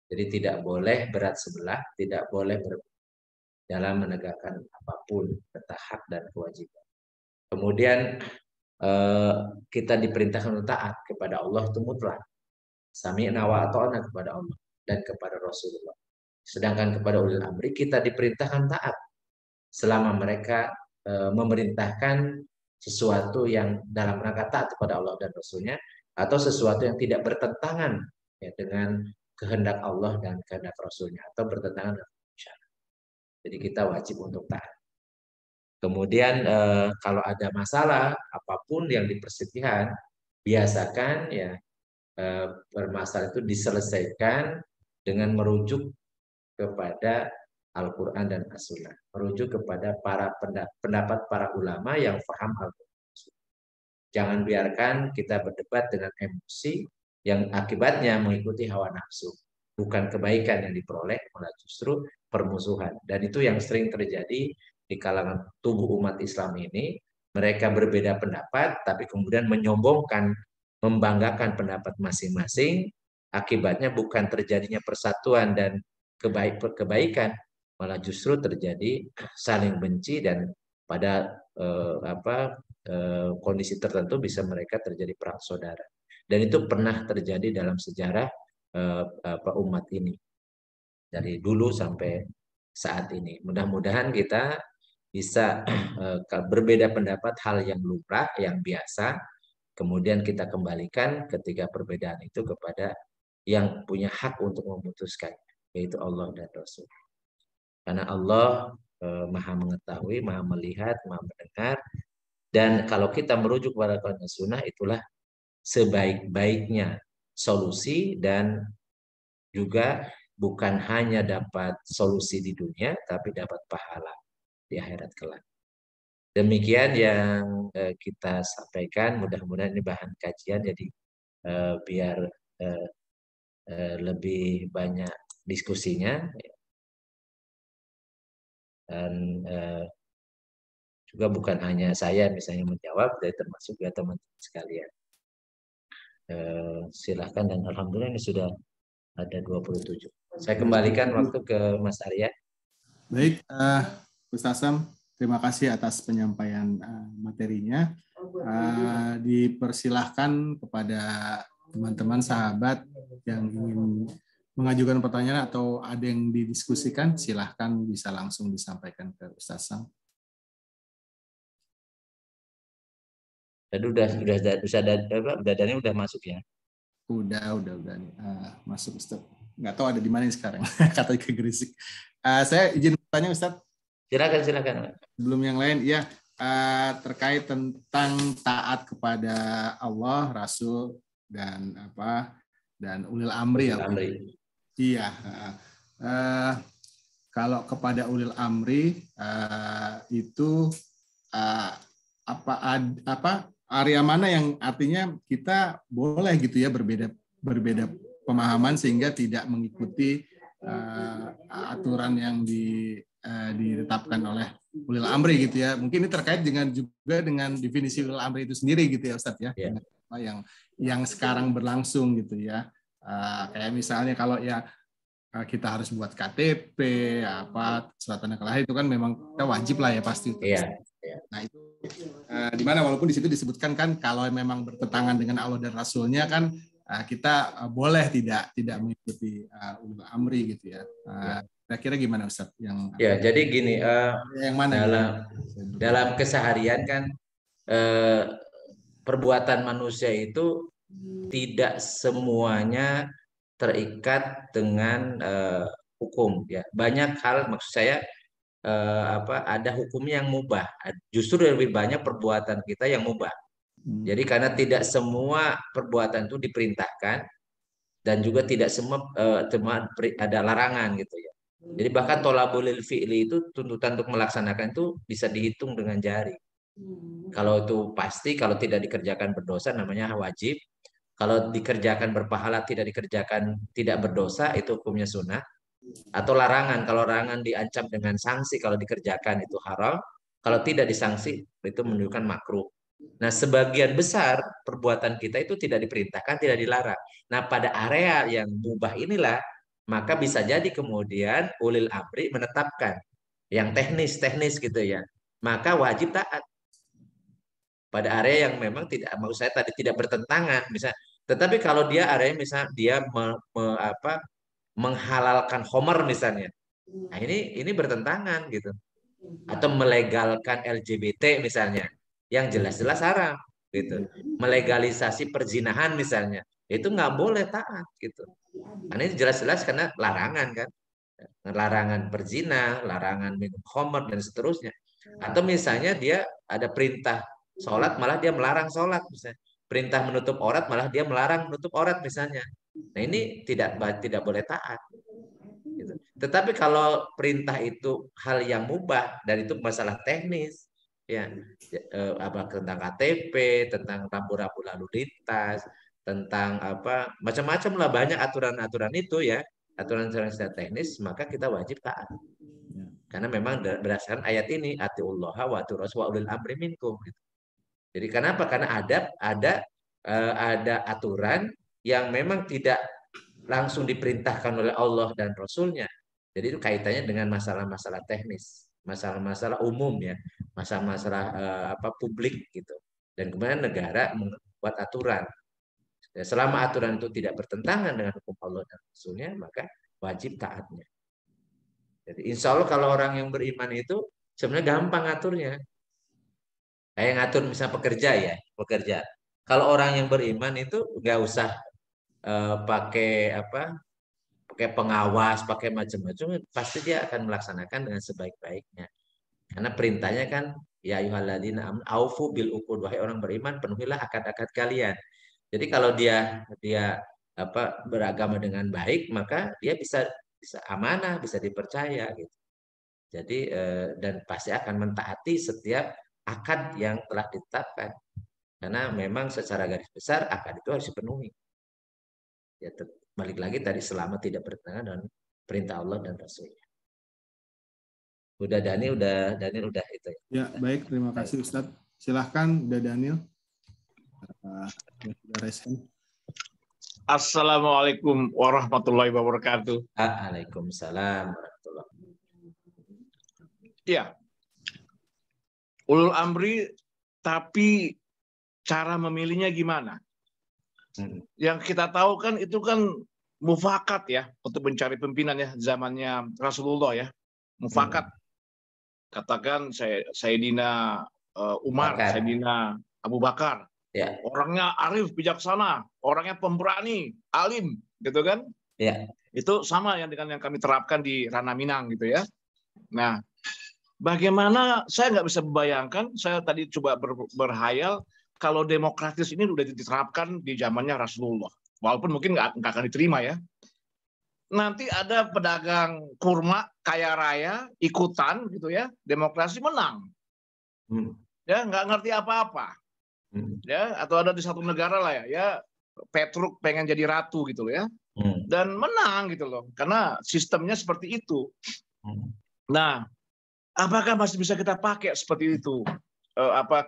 Jadi tidak boleh berat sebelah, tidak boleh dalam menegakkan apapun tentang hak dan kewajiban. Kemudian kita diperintahkan untuk taat kepada Allah itu mutlak. Sami'na wa ata'na kepada Allah dan kepada Rasulullah. Sedangkan kepada ulil amri kita diperintahkan taat selama mereka memerintahkan sesuatu yang dalam rangka taat kepada Allah dan Rasulnya, atau sesuatu yang tidak bertentangan ya, dengan kehendak Allah dan kehendak Rasulnya, atau bertentangan dengan syariat. Jadi kita wajib untuk taat. Kemudian kalau ada masalah apapun yang di perselisihan, biasakan ya permasalahan itu diselesaikan dengan merujuk kepada Al-Quran dan As-Sunnah, merujuk kepada pendapat para ulama yang paham Al-Quran. Jangan biarkan kita berdebat dengan emosi yang akibatnya mengikuti hawa nafsu. Bukan kebaikan yang diperoleh, malah justru permusuhan. Dan itu yang sering terjadi di kalangan tubuh umat Islam ini. Mereka berbeda pendapat, tapi kemudian menyombongkan, membanggakan pendapat masing-masing. Akibatnya bukan terjadinya persatuan dan kebaikan, malah justru terjadi saling benci, dan pada kondisi tertentu bisa mereka terjadi perang saudara. Dan itu pernah terjadi dalam sejarah umat ini dari dulu sampai saat ini. Mudah-mudahan kita bisa berbeda pendapat, hal yang lumrah, yang biasa, kemudian kita kembalikan ketika perbedaan itu kepada yang punya hak untuk memutuskan, yaitu Allah dan Rasul. Karena Allah maha mengetahui, maha melihat, maha mendengar, dan kalau kita merujuk pada Al-Quran dan Sunnah, itulah sebaik-baiknya solusi, dan juga bukan hanya dapat solusi di dunia, tapi dapat pahala di akhirat kelak. Demikian yang kita sampaikan, mudah-mudahan ini bahan kajian, jadi biar eh, lebih banyak diskusinya, dan juga bukan hanya saya misalnya menjawab, dari termasuk ya teman-teman sekalian. Silahkan, dan alhamdulillah ini sudah ada 27. Saya kembalikan waktu ke Mas Arya. Baik, Ustaz Sam, terima kasih atas penyampaian materinya. Dipersilahkan kepada teman-teman sahabat yang ingin mengajukan pertanyaan atau ada yang didiskusikan, silahkan bisa langsung disampaikan ke Ustaz Sam. Tadi udah dadanya udah masuk ya. Udah nih. Masuk Ustaz. Nggak tahu ada di mana sekarang. Kata ke Gresik. Saya izin bertanya Ustaz. Silakan. Belum yang lain, ya, terkait tentang taat kepada Allah, Rasul, dan ulil amri, ya. Iya. Kalau kepada ulil amri itu area mana yang artinya kita boleh gitu ya berbeda pemahaman sehingga tidak mengikuti aturan yang ditetapkan oleh ulil amri gitu ya. Mungkin ini terkait juga dengan definisi ulil amri itu sendiri gitu ya Ustadz ya. Yeah. Yang sekarang berlangsung gitu ya. Kayak misalnya kalau ya kita harus buat KTP, surat tanda kelahiran itu kan memang kita wajib lah ya pasti. Yeah. Nah itu di mana walaupun di situ disebutkan kan kalau memang bertentangan dengan Allah dan Rasulnya kan kita boleh tidak mengikuti ulul amri gitu ya. Kira-kira gimana Ustaz? Ya, jadi gini, yang mana dalam keseharian kan perbuatan manusia itu tidak semuanya terikat dengan hukum ya. Banyak hal, maksud saya ada hukum yang mubah. Justru lebih banyak perbuatan kita yang mubah. Jadi karena tidak semua perbuatan itu diperintahkan dan juga tidak semua ada larangan gitu ya. Jadi bahkan tolabul fi'li itu tuntutan untuk melaksanakan itu bisa dihitung dengan jari. Kalau itu pasti, kalau tidak dikerjakan berdosa namanya wajib. Kalau dikerjakan berpahala, tidak dikerjakan tidak berdosa, itu hukumnya sunnah. Atau larangan, kalau larangan diancam dengan sanksi, kalau dikerjakan itu haram. Kalau tidak disanksi, itu menunjukkan makruh. Nah, sebagian besar perbuatan kita itu tidak diperintahkan, tidak dilarang. Nah, pada area yang mubah inilah, maka bisa jadi kemudian ulil amri menetapkan yang teknis-teknis gitu ya. Maka wajib taat pada area yang memang tidak, mau saya tadi tidak bertentangan, misal. Tetapi kalau dia area misal dia menghalalkan homer misalnya, nah ini bertentangan gitu, atau melegalkan LGBT misalnya, yang jelas-jelas haram gitu, melegalisasi perzinahan misalnya, itu nggak boleh taat gitu. Karena ini jelas-jelas karena larangan kan, larangan berzina, larangan minum homer dan seterusnya. Atau misalnya dia ada perintah sholat, malah dia melarang sholat misalnya. Perintah menutup aurat, malah dia melarang menutup aurat misalnya. Nah ini tidak boleh taat. Gitu. Tetapi kalau perintah itu hal yang mubah dan itu masalah teknis, ya tentang KTP, tentang rambu-rambu lalu lintas, tentang macam-macam lah, banyak aturan-aturan itu ya, aturan-aturan secara teknis, maka kita wajib taat. Karena memang berdasarkan ayat ini, atiullaha wa atiur-rasul wa ulil amri minkum. Gitu. Jadi kenapa? Karena ada aturan yang memang tidak langsung diperintahkan oleh Allah dan Rasulnya. Jadi itu kaitannya dengan masalah-masalah teknis, masalah-masalah umum ya, masalah-masalah publik gitu. Dan kemudian negara membuat aturan. Dan selama aturan itu tidak bertentangan dengan hukum Allah dan Rasulnya, maka wajib taatnya. Jadi insya Allah kalau orang yang beriman itu sebenarnya gampang aturnya. Kayak ngatur misalnya pekerja. Kalau orang yang beriman itu nggak usah pakai pengawas, pakai macam-macam, pasti dia akan melaksanakan dengan sebaik-baiknya. Karena perintahnya kan ya ayyuhalladzina amanu aufu bil uqud, wahai orang beriman penuhilah akad-akad kalian. Jadi kalau dia beragama dengan baik, maka dia bisa amanah, bisa dipercaya gitu. Jadi dan pasti akan mentaati setiap akad yang telah ditetapkan. Karena memang secara garis besar akad itu harus dipenuhi. Ya balik lagi tadi, selama tidak bertentangan dengan perintah Allah dan Rasulnya. Udah Daniel udah itu ya. Ya, baik, terima kasih Ustadz. Silahkan, udah Daniel. Assalamualaikum warahmatullahi wabarakatuh. Waalaikumsalam warahmatullahi wabarakatuh. Iya, ulul amri, tapi cara memilihnya gimana? Yang kita tahu kan itu kan mufakat ya, untuk mencari pimpinan ya, zamannya Rasulullah ya, mufakat. Katakan Sayyidina Umar, Sayyidina Abu Bakar. Ya. Orangnya arif, bijaksana, orangnya pemberani, alim, gitu kan? Ya. Itu sama yang dengan yang kami terapkan di Ranah Minang gitu ya. Nah, bagaimana, saya nggak bisa membayangkan, saya tadi coba berhayal kalau demokratis ini sudah diterapkan di zamannya Rasulullah. Walaupun mungkin nggak akan diterima ya. Nanti ada pedagang kurma kaya raya ikutan gitu ya, demokrasi menang. Ya, nggak ngerti apa-apa. Ya, atau ada di satu negara lah ya, Petruk pengen jadi ratu gitu loh ya. Dan menang gitu loh, karena sistemnya seperti itu. Nah, apakah masih bisa kita pakai seperti itu?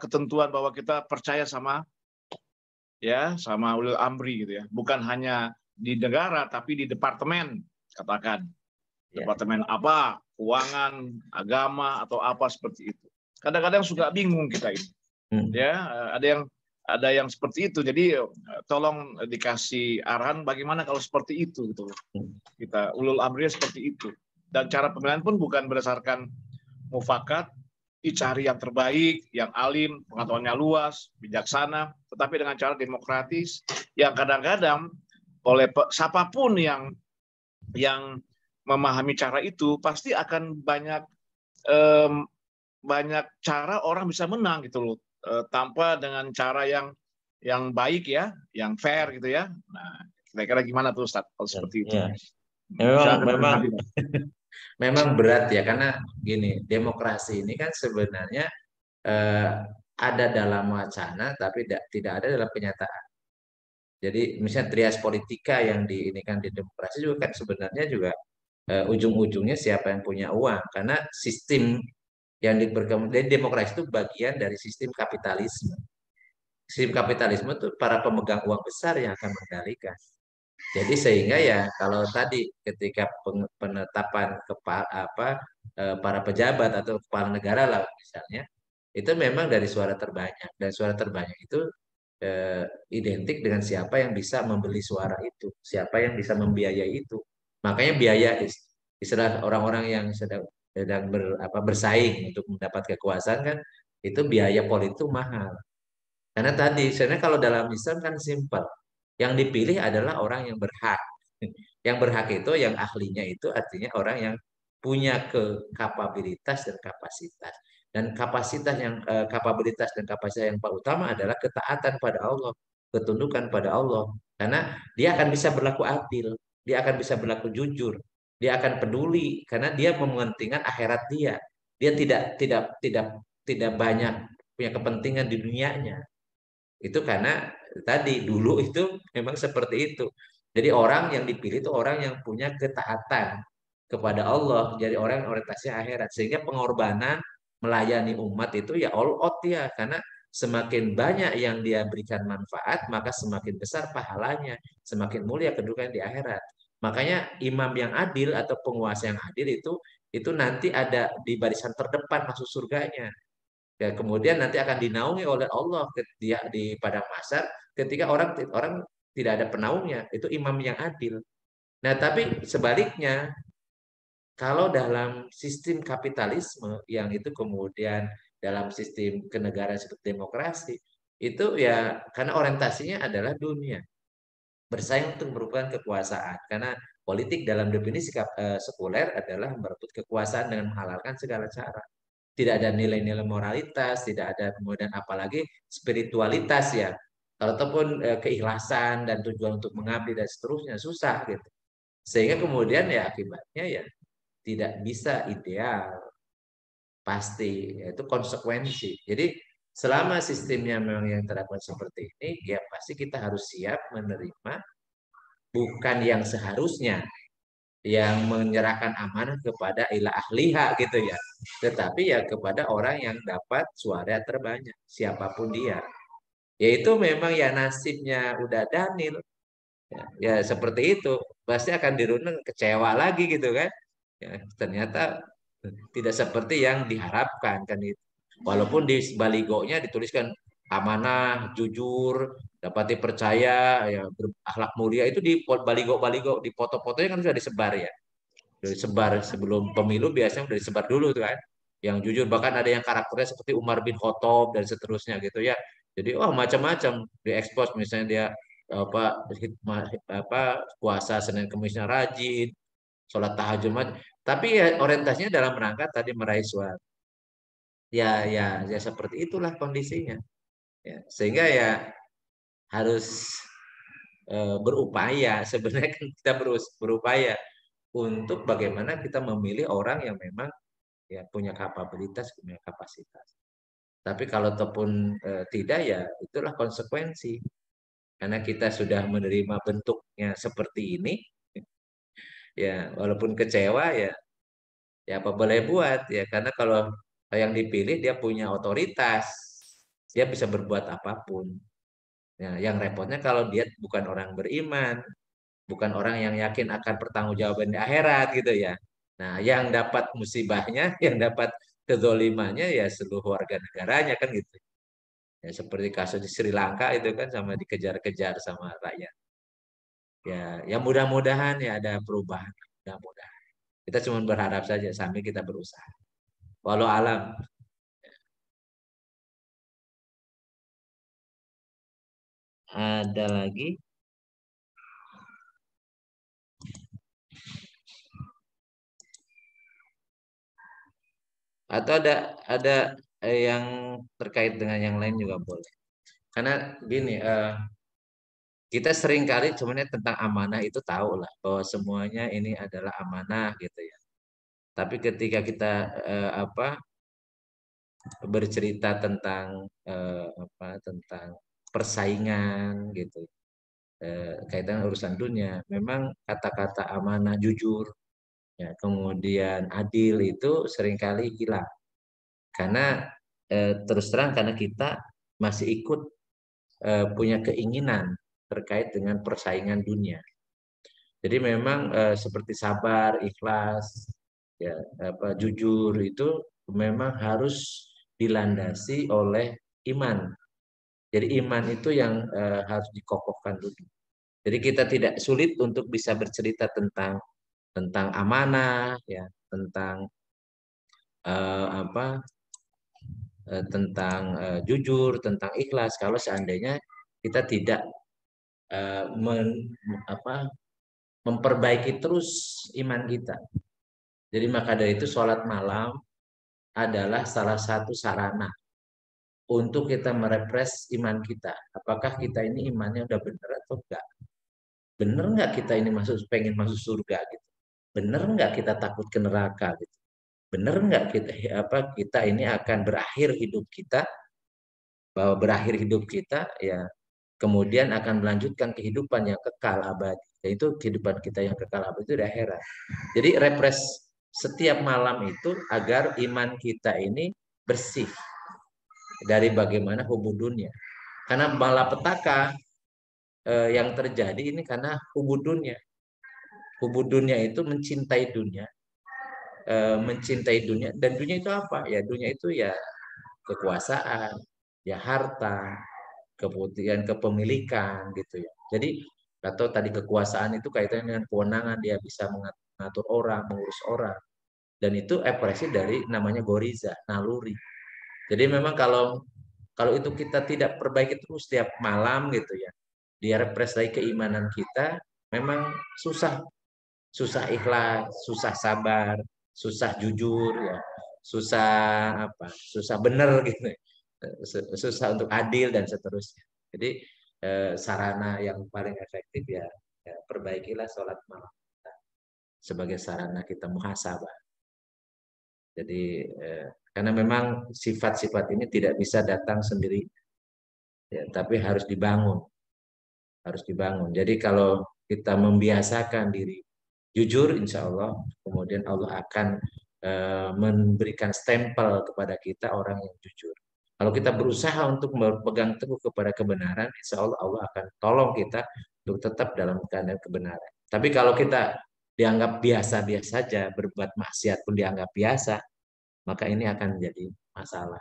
Ketentuan bahwa kita percaya sama ulil amri gitu ya, bukan hanya di negara tapi di departemen, katakan departemen apa, keuangan, agama atau apa seperti itu. Kadang-kadang suka bingung kita itu. Ya, ada yang seperti itu. Jadi tolong dikasih arahan bagaimana kalau seperti itu gitu. Kita ulul amri seperti itu. Dan cara pemilihan pun bukan berdasarkan mufakat, dicari yang terbaik, yang alim, pengetahuannya luas, bijaksana, tetapi dengan cara demokratis yang kadang-kadang oleh siapapun yang memahami cara itu pasti akan banyak cara orang bisa menang gitu loh, tanpa dengan cara yang baik ya, yang fair gitu ya. Nah, kira-kira gimana tuh Ustaz kalau seperti itu? Ya. Memang berat ya, karena gini, demokrasi ini kan sebenarnya ada dalam wacana tapi tidak ada dalam kenyataan. Jadi misalnya trias politika yang diinikan di demokrasi juga kan sebenarnya juga ujung-ujungnya siapa yang punya uang, karena sistem yang diperkembangkan dari demokrasi itu bagian dari sistem kapitalisme. Sistem kapitalisme itu para pemegang uang besar yang akan mengendalikan. Jadi sehingga ya kalau tadi ketika penetapan para pejabat atau kepala negara lah misalnya, itu memang dari suara terbanyak, dan suara terbanyak itu identik dengan siapa yang bisa membeli suara itu, siapa yang bisa membiayai itu. Makanya biaya istilah orang-orang yang sedang bersaing untuk mendapat kekuasaan kan, itu biaya politik itu mahal. Karena tadi sebenarnya kalau dalam Islam kan simpel, yang dipilih adalah orang yang berhak. Yang berhak itu yang ahlinya itu artinya orang yang punya kapabilitas dan kapasitas. Dan kapabilitas dan kapasitas yang paling utama adalah ketaatan pada Allah, ketundukan pada Allah. Karena dia akan bisa berlaku adil, dia akan bisa berlaku jujur, dia akan peduli karena dia mementingkan akhirat dia. Dia tidak banyak punya kepentingan di dunianya. Itu karena tadi dulu itu memang seperti itu. Jadi orang yang dipilih itu orang yang punya ketaatan kepada Allah, jadi orang yang orientasi akhirat, sehingga pengorbanan melayani umat itu ya all out ya, karena semakin banyak yang dia berikan manfaat, maka semakin besar pahalanya, semakin mulia kedudukan di akhirat. Makanya imam yang adil atau penguasa yang adil itu nanti ada di barisan terdepan masuk surganya. Ya, kemudian nanti akan dinaungi oleh Allah di padang mahsyar ketika orang tidak ada penaungnya, itu imam yang adil. Nah, tapi sebaliknya kalau dalam sistem kapitalisme yang itu kemudian dalam sistem kenegaraan seperti demokrasi, itu ya karena orientasinya adalah dunia, bersaing untuk merupakan kekuasaan. Karena politik dalam definisi sekuler adalah merebut kekuasaan dengan menghalalkan segala cara. Tidak ada nilai-nilai moralitas, tidak ada kemudian apalagi spiritualitas ya. Ataupun keikhlasan dan tujuan untuk mengabdi dan seterusnya susah gitu. Sehingga kemudian ya akibatnya ya tidak bisa ideal. Pasti itu konsekuensi. Jadi selama sistemnya memang yang terdapat seperti ini, ya pasti kita harus siap menerima bukan yang seharusnya, yang menyerahkan amanah kepada ila ahliha gitu ya, tetapi ya kepada orang yang dapat suara terbanyak, siapapun dia. Yaitu memang ya nasibnya udah Daniel. Ya seperti itu, pasti akan dirundeng kecewa lagi gitu kan. Ya, ternyata tidak seperti yang diharapkan kan itu. Walaupun di baligonya dituliskan amanah, jujur, dapat dipercaya, ya berakhlak mulia, itu di baligo-baligo, di foto-fotonya kan sudah disebar ya. Sudah disebar sebelum pemilu, biasanya sudah disebar dulu tuh kan. Yang jujur, bahkan ada yang karakternya seperti Umar bin Khattab dan seterusnya gitu ya. Jadi macam-macam diekspos, misalnya dia apa puasa Senin Kemisnya rajin, sholat tahajud, tapi ya orientasinya dalam rangka tadi meraih suara. Ya seperti itulah kondisinya. Ya, sehingga ya harus berupaya. Sebenarnya kan kita berupaya untuk bagaimana kita memilih orang yang memang ya punya kapabilitas, punya kapasitas. Tapi kalau ataupun tidak, ya itulah konsekuensi. Karena kita sudah menerima bentuknya seperti ini, ya walaupun kecewa ya apa boleh buat ya, karena kalau yang dipilih dia punya otoritas, dia bisa berbuat apapun. Ya, yang repotnya kalau dia bukan orang beriman, bukan orang yang yakin akan pertanggungjawaban di akhirat gitu ya. Nah, yang dapat musibahnya, yang dapat kezolimannya ya seluruh warga negaranya kan gitu. Ya seperti kasus di Sri Lanka itu kan, sama dikejar-kejar sama rakyat. Ya mudah-mudahan ya ada perubahan, mudah-mudahan. Kita cuma berharap saja sambil kita berusaha. Walau alam. Ada lagi? Atau ada yang terkait dengan yang lain juga boleh. Karena gini, kita sering kali sebenarnya tentang amanah itu tahu lah bahwa semuanya ini adalah amanah gitu ya. Tapi ketika kita bercerita tentang tentang persaingan gitu, kaitan urusan dunia, memang kata-kata amanah, jujur, ya, kemudian adil itu seringkali hilang. Karena terus terang karena kita masih ikut punya keinginan terkait dengan persaingan dunia. Jadi memang seperti sabar, ikhlas, ya, jujur itu memang harus dilandasi oleh iman. Jadi iman itu yang harus dikokohkan dulu. Jadi kita tidak sulit untuk bisa bercerita tentang amanah, ya, tentang tentang jujur, tentang ikhlas kalau seandainya kita tidak memperbaiki terus iman kita. Jadi maka dari itu sholat malam adalah salah satu sarana untuk kita merepres iman kita. Apakah kita ini imannya udah benar atau enggak? Benar enggak kita ini pengen masuk surga gitu? Benar enggak kita takut ke neraka gitu? Benar enggak kita ini akan berakhir hidup kita, bahwa berakhir hidup kita ya kemudian akan melanjutkan kehidupan yang kekal abadi. Yaitu kehidupan kita yang kekal abadi itu di akhirat. Jadi repres setiap malam itu agar iman kita ini bersih dari bagaimana hubud dunia. Karena malapetaka yang terjadi ini karena hubud dunia. Hubud dunia itu mencintai dunia, dan dunia itu apa? Ya dunia itu ya kekuasaan, ya harta, kemudian kepemilikan gitu ya. Jadi atau tadi kekuasaan itu kaitannya dengan kewenangan, dia bisa mengatur orang, mengurus orang. Dan itu ekspresi dari namanya goriza, naluri. Jadi memang kalau itu kita tidak perbaiki terus setiap malam gitu ya, dia repres dari keimanan kita, memang susah ikhlas, susah sabar, susah jujur ya, susah benar gitu, susah untuk adil dan seterusnya. Jadi sarana yang paling efektif ya perbaikilah sholat malam kita sebagai sarana kita muhasabah. Jadi karena memang sifat-sifat ini tidak bisa datang sendiri, ya, tapi harus dibangun, Jadi kalau kita membiasakan diri jujur, insya Allah kemudian Allah akan memberikan stempel kepada kita orang yang jujur. Kalau kita berusaha untuk berpegang teguh kepada kebenaran, insya Allah Allah akan tolong kita untuk tetap dalam keadaan kebenaran. Tapi kalau kita dianggap biasa-biasa saja, berbuat maksiat pun dianggap biasa, maka ini akan menjadi masalah.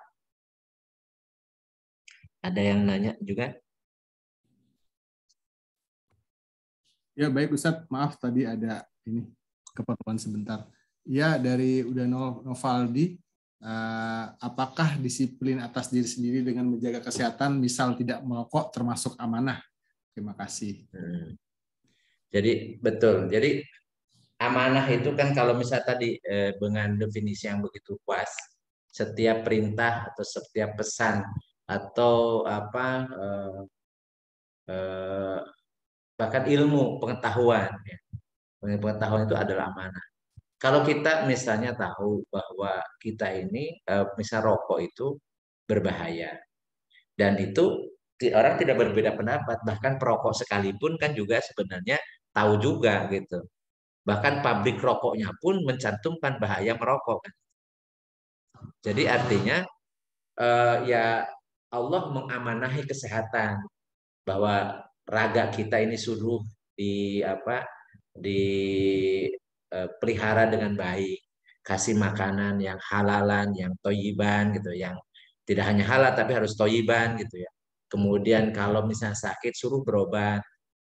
Ada yang nanya juga? Ya baik Ustadz, maaf tadi ada ini keperluan sebentar. Ya dari Udano Novaldi, apakah disiplin atas diri sendiri dengan menjaga kesehatan, misal tidak merokok termasuk amanah? Terima kasih. Jadi betul. Jadi amanah itu kan kalau misalnya tadi dengan definisi yang begitu puas, setiap perintah atau setiap pesan atau bahkan ilmu pengetahuan, ya. Pengetahuan itu adalah amanah. Kalau kita misalnya tahu bahwa kita ini misal rokok itu berbahaya dan itu orang tidak berbeda pendapat, bahkan perokok sekalipun kan juga sebenarnya tahu juga gitu. Bahkan pabrik rokoknya pun mencantumkan bahaya merokok. Jadi artinya ya Allah mengamanahi kesehatan bahwa raga kita ini suruh dipelihara dengan baik, kasih makanan yang halalan, yang toyiban gitu, yang tidak hanya halal tapi harus toyiban gitu ya. Kemudian kalau misalnya sakit suruh berobat,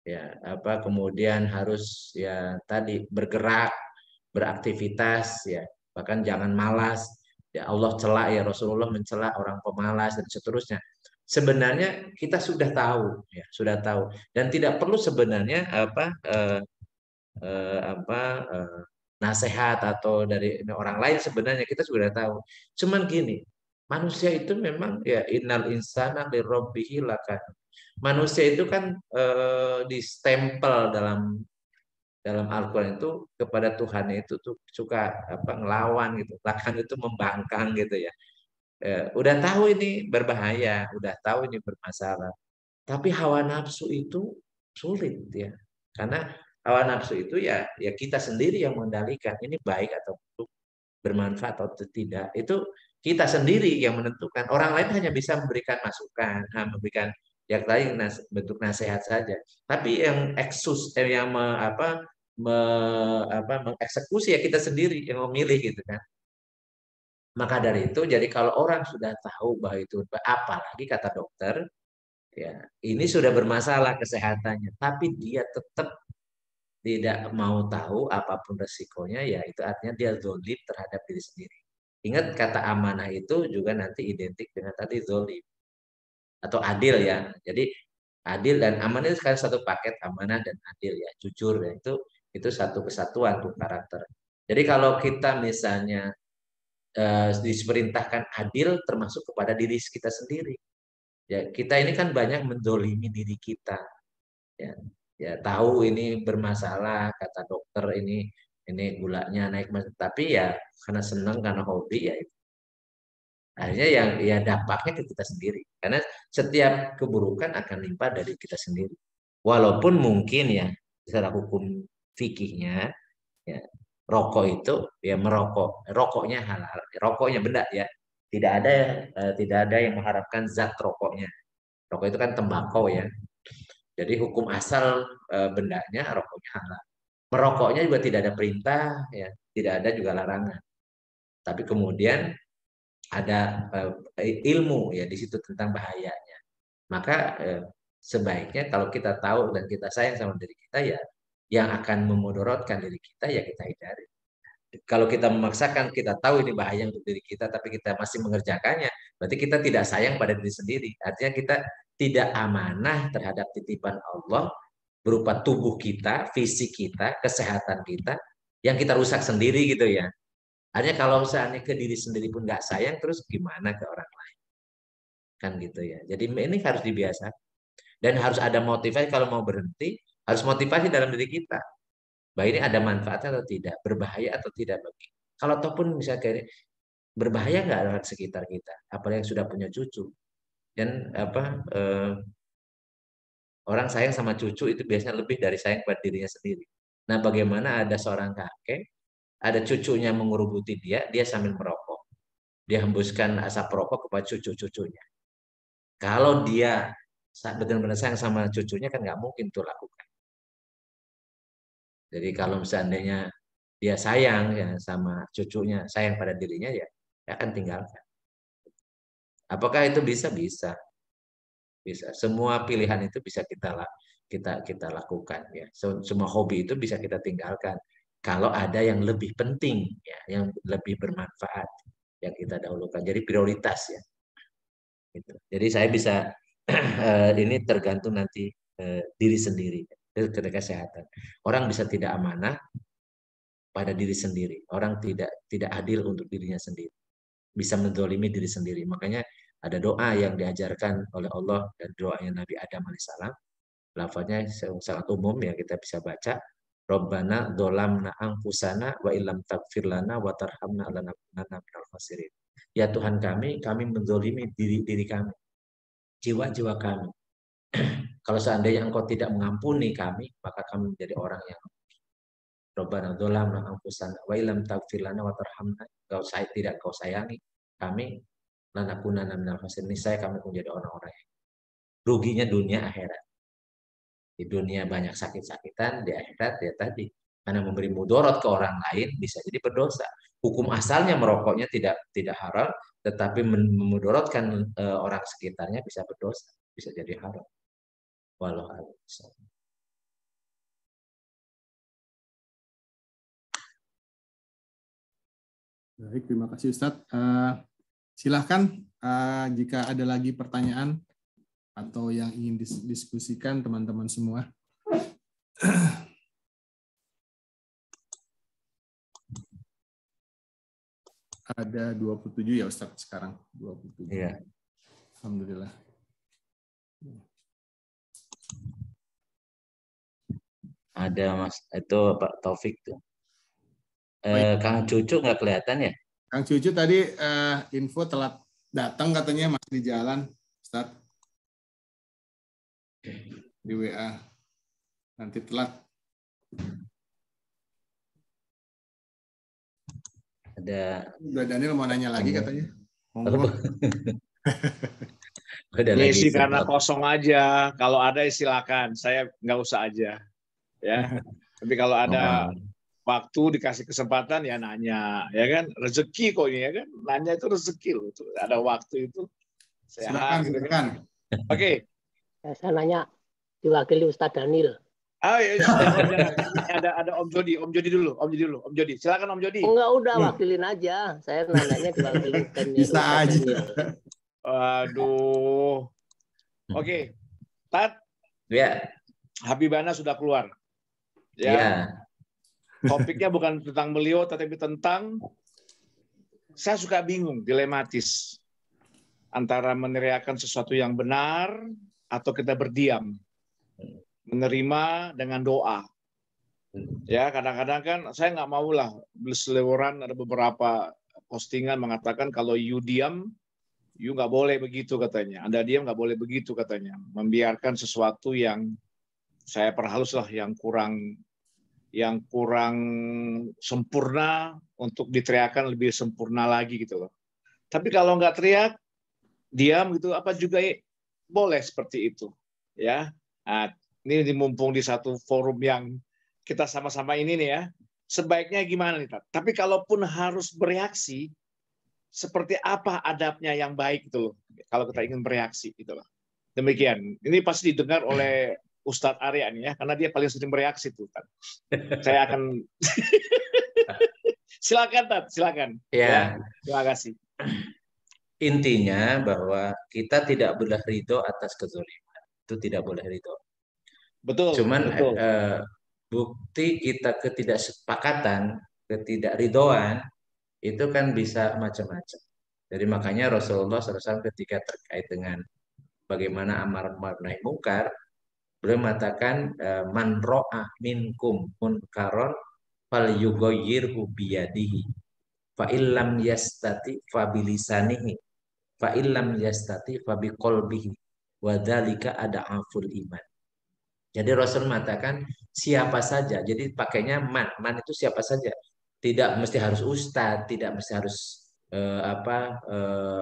ya kemudian harus ya tadi bergerak, beraktivitas ya, bahkan jangan malas. Ya Allah celak, ya Rasulullah mencela orang pemalas dan seterusnya. Sebenarnya kita sudah tahu ya, sudah tahu dan tidak perlu sebenarnya nasihat atau dari orang lain, sebenarnya kita sudah tahu. Cuman gini, manusia itu memang ya innal insana lirabbihi lakan. Manusia itu kan distempel dalam Al-Quran itu kepada Tuhan itu tuh suka ngelawan gitu, bahkan itu membangkang gitu ya. Udah tahu ini berbahaya, udah tahu ini bermasalah, tapi hawa nafsu itu sulit ya, karena hawa nafsu itu ya kita sendiri yang mengendalikan ini baik atau buruk, bermanfaat atau tidak, itu kita sendiri yang menentukan. Orang lain hanya bisa memberikan masukan, memberikan yang lain bentuk nasihat saja. Tapi yang mengeksekusi ya kita sendiri yang memilih gitu kan. Maka dari itu, jadi kalau orang sudah tahu bahwa itu, apalagi kata dokter, ya ini sudah bermasalah kesehatannya, tapi dia tetap tidak mau tahu apapun resikonya, ya itu artinya dia zolim terhadap diri sendiri. Ingat kata amanah itu juga nanti identik dengan tadi zolim atau adil ya. Jadi adil dan amanah itu kan satu paket, amanah dan adil ya, jujur ya, itu satu kesatuan tuh karakter. Jadi kalau kita misalnya diperintahkan adil termasuk kepada diri kita sendiri. Ya, kita ini kan banyak mendolimi diri kita. Ya, ya tahu ini bermasalah, kata dokter ini gulanya naik, tapi ya karena senang, karena hobi ya itu. Akhirnya yang ya dampaknya ke kita sendiri. Karena setiap keburukan akan limpah dari kita sendiri. Walaupun mungkin ya secara hukum fikihnya ya rokok itu ya merokok, rokoknya halal, rokoknya benda ya. Tidak ada yang mengharapkan zat rokoknya. Rokok itu kan tembakau ya. Jadi hukum asal bendanya rokoknya halal. Merokoknya juga tidak ada perintah ya, tidak ada juga larangan. Tapi kemudian ada ilmu ya di situ tentang bahayanya. Maka sebaiknya kalau kita tahu dan kita sayang sama diri kita, ya yang akan memudorotkan diri kita ya kita hindari. Kalau kita memaksakan, kita tahu ini bahaya untuk diri kita, tapi kita masih mengerjakannya, berarti kita tidak sayang pada diri sendiri. Artinya kita tidak amanah terhadap titipan Allah berupa tubuh kita, fisik kita, kesehatan kita, yang kita rusak sendiri gitu ya. Artinya kalau misalnya ke diri sendiri pun nggak sayang, terus gimana ke orang lain? Kan gitu ya. Jadi ini harus dibiasakan. Dan harus ada motivasi kalau mau berhenti, harus motivasi dalam diri kita. Bahwa ini ada manfaatnya atau tidak, berbahaya atau tidak bagi. Kalau ataupun misalnya kayak berbahaya nggak dalam sekitar kita, apalagi yang sudah punya cucu. Dan Orang sayang sama cucu itu biasanya lebih dari sayang pada dirinya sendiri. Nah, bagaimana ada seorang kakek, ada cucunya mengerubuti dia, dia sambil merokok. Dia hembuskan asap rokok kepada cucu-cucunya. Kalau dia benar-benar sayang sama cucunya kan nggak mungkin itu lakukan. Jadi kalau seandainya dia sayang ya sama cucunya, sayang pada dirinya ya akan tinggalkan. Apakah itu bisa? Bisa. Bisa. Semua pilihan itu bisa kita lakukan ya. Semua hobi itu bisa kita tinggalkan kalau ada yang lebih penting ya, yang lebih bermanfaat yang kita dahulukan. Jadi prioritas ya. Gitu. Jadi saya bisa ini tergantung nanti diri sendiri dari kesehatan. Orang bisa tidak amanah pada diri sendiri. Orang tidak adil untuk dirinya sendiri. Bisa mendolimi diri sendiri. Makanya ada doa yang diajarkan oleh Allah dan doanya Nabi Adam alaihissalam. Lafaznya sangat umum ya, kita bisa baca. Rabbana dolamna angkusana wa illam tagfir lana wa tarhamna lanakunanna minal khasirin. Ya Tuhan kami mendolimi diri kami, jiwa-jiwa kami. Kalau seandainya Engkau tidak mengampuni kami, maka kami menjadi orang yang Rabbana dolamna angkusana wa illam tagfir lana wa tarhamna. Tidak kau sayangi kami, lanakunanna minal khasirin. Niscaya kami menjadi orang-orang yang ruginya dunia akhirat. Di dunia banyak sakit-sakitan, di akhirat ya tadi karena memberi mudorot ke orang lain bisa jadi berdosa. Hukum asalnya merokoknya tidak haram, tetapi memudorotkan orang sekitarnya bisa berdosa, bisa jadi haram. Wallahu a'lam. Baik, terima kasih Ustadz. Silahkan jika ada lagi pertanyaan atau yang ingin didiskusikan teman-teman semua. Ada 27 ya Ustadz sekarang, 27. Iya. Alhamdulillah. Ada Mas, itu Pak Taufik tuh. Kang Cucu nggak kelihatan ya? Kang Cucu tadi info telat datang katanya masih di jalan, Ustadz. Di WA. Nanti telat. Ada. Udah Daniel mau nanya lagi katanya. Monggo. Ini sih karena kosong aja. Kalau ada silakan. Saya nggak usah aja. Ya. Tapi kalau ada waktu dikasih kesempatan ya nanya, ya kan? Rezeki kok ini ya kan? Nanya itu rezeki loh. Ada waktu itu. Silakan, gitu silakan. Kan? Oke. Saya nanya diwakili Ustadz Daniel. Ya, ada Om Jody dulu. Om Jody. Silakan Om Jody. Enggak, udah wakilin aja. Saya nanya diwakili Daniel. Bisa aja. Waduh. Oke. Tat. Ya. Habibana sudah keluar. Ya. Topiknya bukan tentang beliau, tetapi tentang saya suka bingung, dilematis antara meneriakan sesuatu yang benar atau kita berdiam. Menerima dengan doa. Ya, kadang-kadang kan saya nggak mau lah berseliweran, ada beberapa postingan mengatakan kalau you diam, you nggak boleh begitu katanya. Anda diam nggak boleh begitu katanya. Membiarkan sesuatu yang saya perhalus lah yang kurang sempurna untuk diteriakan lebih sempurna lagi gitu loh. Tapi kalau nggak teriak, diam gitu apa juga boleh seperti itu. Ya. Nah, ini mumpung di satu forum yang kita sama-sama ini nih ya, sebaiknya gimana nih Tat? Tapi kalaupun harus bereaksi, seperti apa adabnya yang baik gitu loh, kalau kita ingin bereaksi gitu loh. Demikian, ini pasti didengar oleh Ustadz Arya nih ya, karena dia paling sering bereaksi tuh Tat. Saya akan silakan Tat, silakan. Ya. Terima kasih. Intinya bahwa kita tidak boleh ridho atas kezaliman. Itu tidak boleh ridho. Betul. Cuman betul. Bukti kita ketidaksepakatan, ketidakridhoan itu kan bisa macam-macam. Jadi makanya Rasulullah SAW ketika terkait dengan bagaimana amar ma'ruf nahi mungkar, beliau mengatakan man ro'a minkum munkaron fal yughayyirhu biyadihi fa illam yastati fa bilisanihi fa illam yastati fa biqalbihi wa dzalika ad'aful iman. Jadi Rasul mengatakan siapa saja. Jadi pakainya man itu siapa saja. Tidak mesti harus ustadz, tidak mesti harus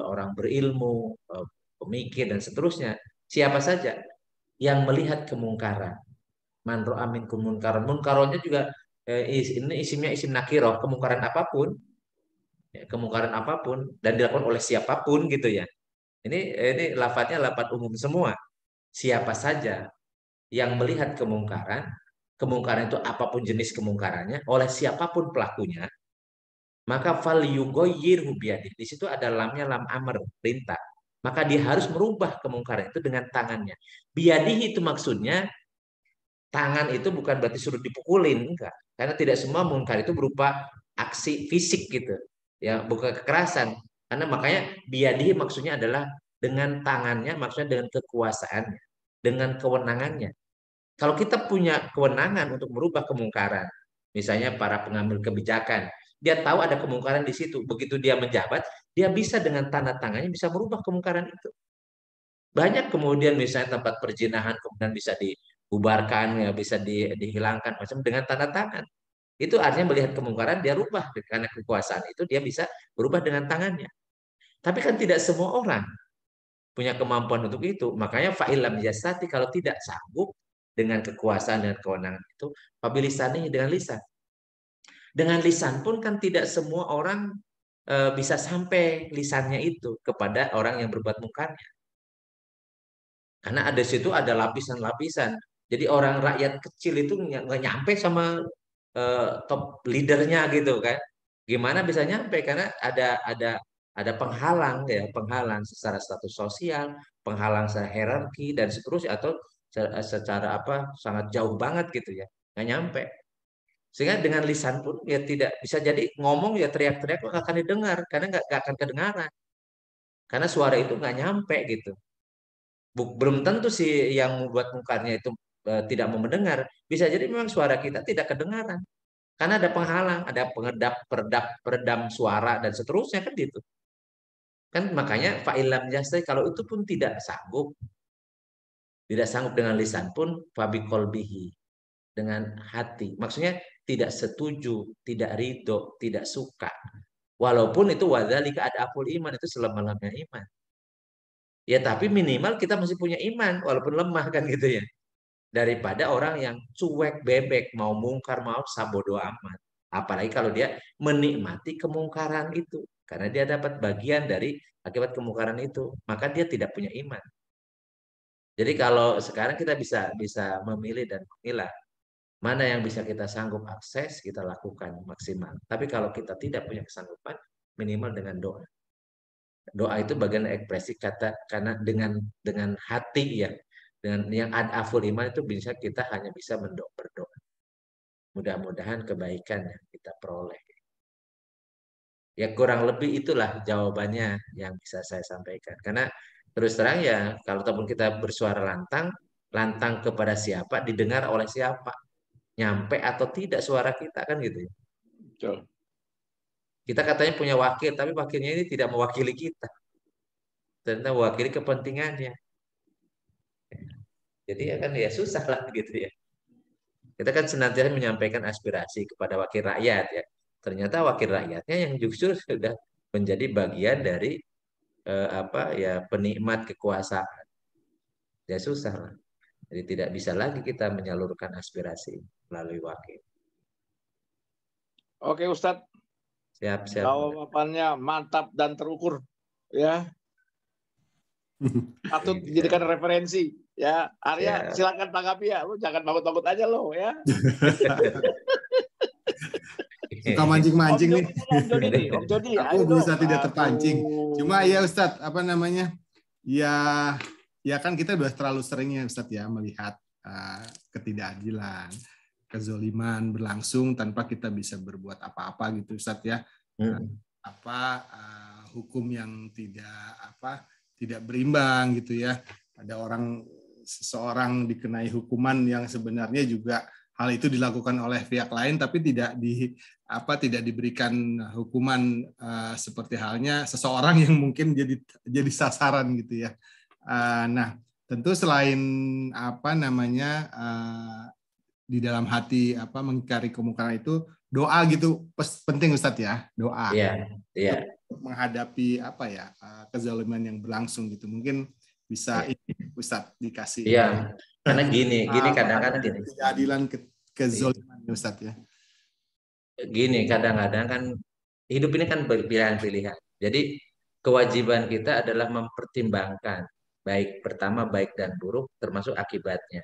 orang berilmu, pemikir dan seterusnya. Siapa saja yang melihat kemungkaran. Man ra'a minkum munkaran. Munkarannya juga ini isimnya isim nakiroh, kemungkaran apapun, ya, kemungkaran apapun dan dilakukan oleh siapapun gitu ya. Ini lafadznya lafadz umum semua. Siapa saja yang melihat kemungkaran, kemungkaran itu apapun jenis kemungkarannya oleh siapapun pelakunya, maka fal yughayyirhu biyadihi. Di situ ada lamnya lam amr, perintah. Maka dia harus merubah kemungkaran itu dengan tangannya. Biyadihi itu maksudnya tangan itu bukan berarti suruh dipukulin, enggak. Karena tidak semua mungkar itu berupa aksi fisik gitu. Ya, bukan kekerasan. Karena makanya biyadihi maksudnya adalah dengan tangannya, maksudnya dengan kekuasaannya, dengan kewenangannya. Kalau kita punya kewenangan untuk merubah kemungkaran, misalnya para pengambil kebijakan, dia tahu ada kemungkaran di situ. Begitu dia menjabat, dia bisa dengan tanda tangannya bisa merubah kemungkaran itu. Banyak kemudian misalnya tempat perzinahan kemudian bisa dibubarkan, ya bisa dihilangkan macam dengan tanda tangan. Itu artinya melihat kemungkaran dia rubah karena kekuasaan itu dia bisa berubah dengan tangannya. Tapi kan tidak semua orang punya kemampuan untuk itu. Makanya fa'ilam yasati kalau tidak sanggup dengan kekuasaan dan kewenangan itu, pabilisani dengan lisan. Dengan lisan pun kan tidak semua orang bisa sampai lisannya itu kepada orang yang berbuat mungkarnya. Karena ada situ ada lapisan-lapisan. Jadi orang rakyat kecil itu nggak nyampe sama top leadernya gitu kan. Gimana bisa nyampe? Karena ada penghalang ya, penghalang secara status sosial, penghalang secara hierarki dan seterusnya atau secara apa sangat jauh banget gitu ya. Nggak nyampe. Sehingga dengan lisan pun ya tidak bisa jadi ngomong ya teriak-teriak nggak akan didengar karena nggak akan kedengaran. Karena suara itu nggak nyampe gitu. Belum tentu sih yang membuat mungkarnya itu tidak mau mendengar. Bisa jadi memang suara kita tidak kedengaran. Karena ada penghalang, ada pengedap, peredam suara dan seterusnya kan gitu. Kan makanya fa'ilam jasri kalau itu pun tidak sanggup dengan lisan pun fabi kolbihi dengan hati. Maksudnya tidak setuju, tidak ridho, tidak suka. Walaupun itu wadzalika ad'aful iman itu selemah-lemahnya iman. Ya tapi minimal kita masih punya iman walaupun lemah kan gitu ya. Daripada orang yang cuek bebek mau mungkar mau sabodo amat. Apalagi kalau dia menikmati kemungkaran itu karena dia dapat bagian dari akibat kemungkaran itu, maka dia tidak punya iman. Jadi kalau sekarang kita bisa memilih dan memilah mana yang bisa kita sanggup akses, kita lakukan maksimal. Tapi kalau kita tidak punya kesanggupan, minimal dengan doa. Doa itu bagian ekspresi kata karena dengan hati ya, dengan yang adaful iman itu bisa kita hanya bisa berdoa. Mudah-mudahan kebaikan yang kita peroleh. Ya kurang lebih itulah jawabannya yang bisa saya sampaikan. Karena terus terang ya kalau ataupun kita bersuara lantang, lantang kepada siapa, didengar oleh siapa, nyampe atau tidak suara kita kan gitu ya. Betul. Kita katanya punya wakil, tapi wakilnya ini tidak mewakili kita. Ternyata mewakili kepentingannya. Jadi ya kan ya susah lah gitu ya. Kita kan senantiasa menyampaikan aspirasi kepada wakil rakyat ya. Ternyata wakil rakyatnya yang justru sudah menjadi bagian dari penikmat kekuasaan. Ya susah lah. Jadi tidak bisa lagi kita menyalurkan aspirasi melalui wakil. Oke Ustadz. Siap. Jawabannya mantap dan terukur ya. Patut dijadikan referensi ya. Arya silakan tanggapi ya. Lu jangan takut-takut aja lo ya. Suka mancing-mancing nih. Om Jody, aku berusaha tidak terpancing. Cuma ya Ustadz, apa namanya? Ya kan kita udah terlalu seringnya Ustadz ya melihat ketidakadilan, kezoliman berlangsung tanpa kita bisa berbuat apa-apa gitu Ustadz ya. Hukum yang tidak berimbang gitu ya. Ada seseorang dikenai hukuman yang sebenarnya juga hal itu dilakukan oleh pihak lain tapi tidak diberikan hukuman seperti halnya seseorang yang mungkin jadi sasaran gitu ya. Nah, tentu selain apa namanya di dalam hati apa mengingkari kemungkaran itu doa gitu penting Ustadz ya, doa. Iya, iya. Untuk menghadapi apa ya kezaliman yang berlangsung gitu. Mungkin bisa Ustadz dikasih. Iya, karena gini kadang-kadang gini. Keadilan kezaliman Ustadz ya. Gini kadang-kadang kan hidup ini kan pilihan-pilihan. Jadi kewajiban kita adalah mempertimbangkan baik pertama baik dan buruk termasuk akibatnya.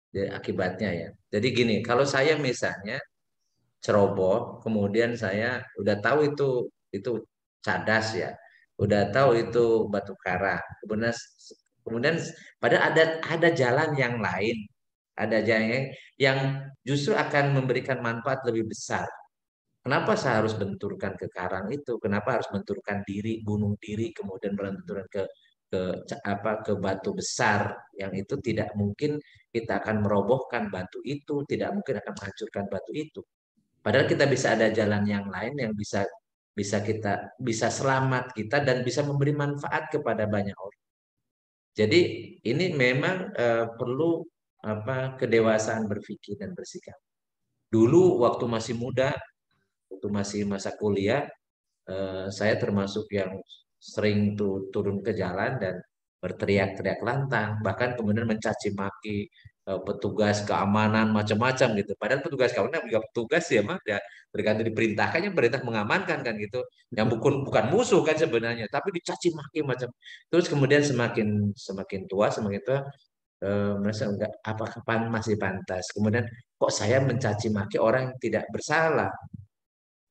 Jadi, akibatnya ya. Jadi gini, kalau saya misalnya ceroboh, kemudian saya udah tahu itu cadas ya, udah tahu itu batu karang, kemudian pada ada jalan yang lain, ada jalan yang justru akan memberikan manfaat lebih besar. Kenapa saya harus benturkan ke karang itu? Kenapa harus benturkan diri, bunuh diri, kemudian benturkan ke batu besar yang itu tidak mungkin kita akan merobohkan batu itu, tidak mungkin akan menghancurkan batu itu. Padahal kita bisa ada jalan yang lain yang bisa selamat kita dan bisa memberi manfaat kepada banyak orang. Jadi ini memang perlu kedewasaan berpikir dan bersikap. Dulu waktu masih muda, waktu masih masa kuliah, saya termasuk yang sering turun ke jalan dan berteriak-teriak lantang, bahkan kemudian mencaci maki petugas keamanan macam-macam gitu. Padahal petugas keamanan juga petugas ya, Mas, ya tergantung diperintahkannya perintah mengamankan kan gitu. Yang bukan musuh kan sebenarnya, tapi dicaci maki macam. Terus kemudian semakin tua merasa enggak apakah masih pantas. Kemudian kok saya mencaci maki orang yang tidak bersalah.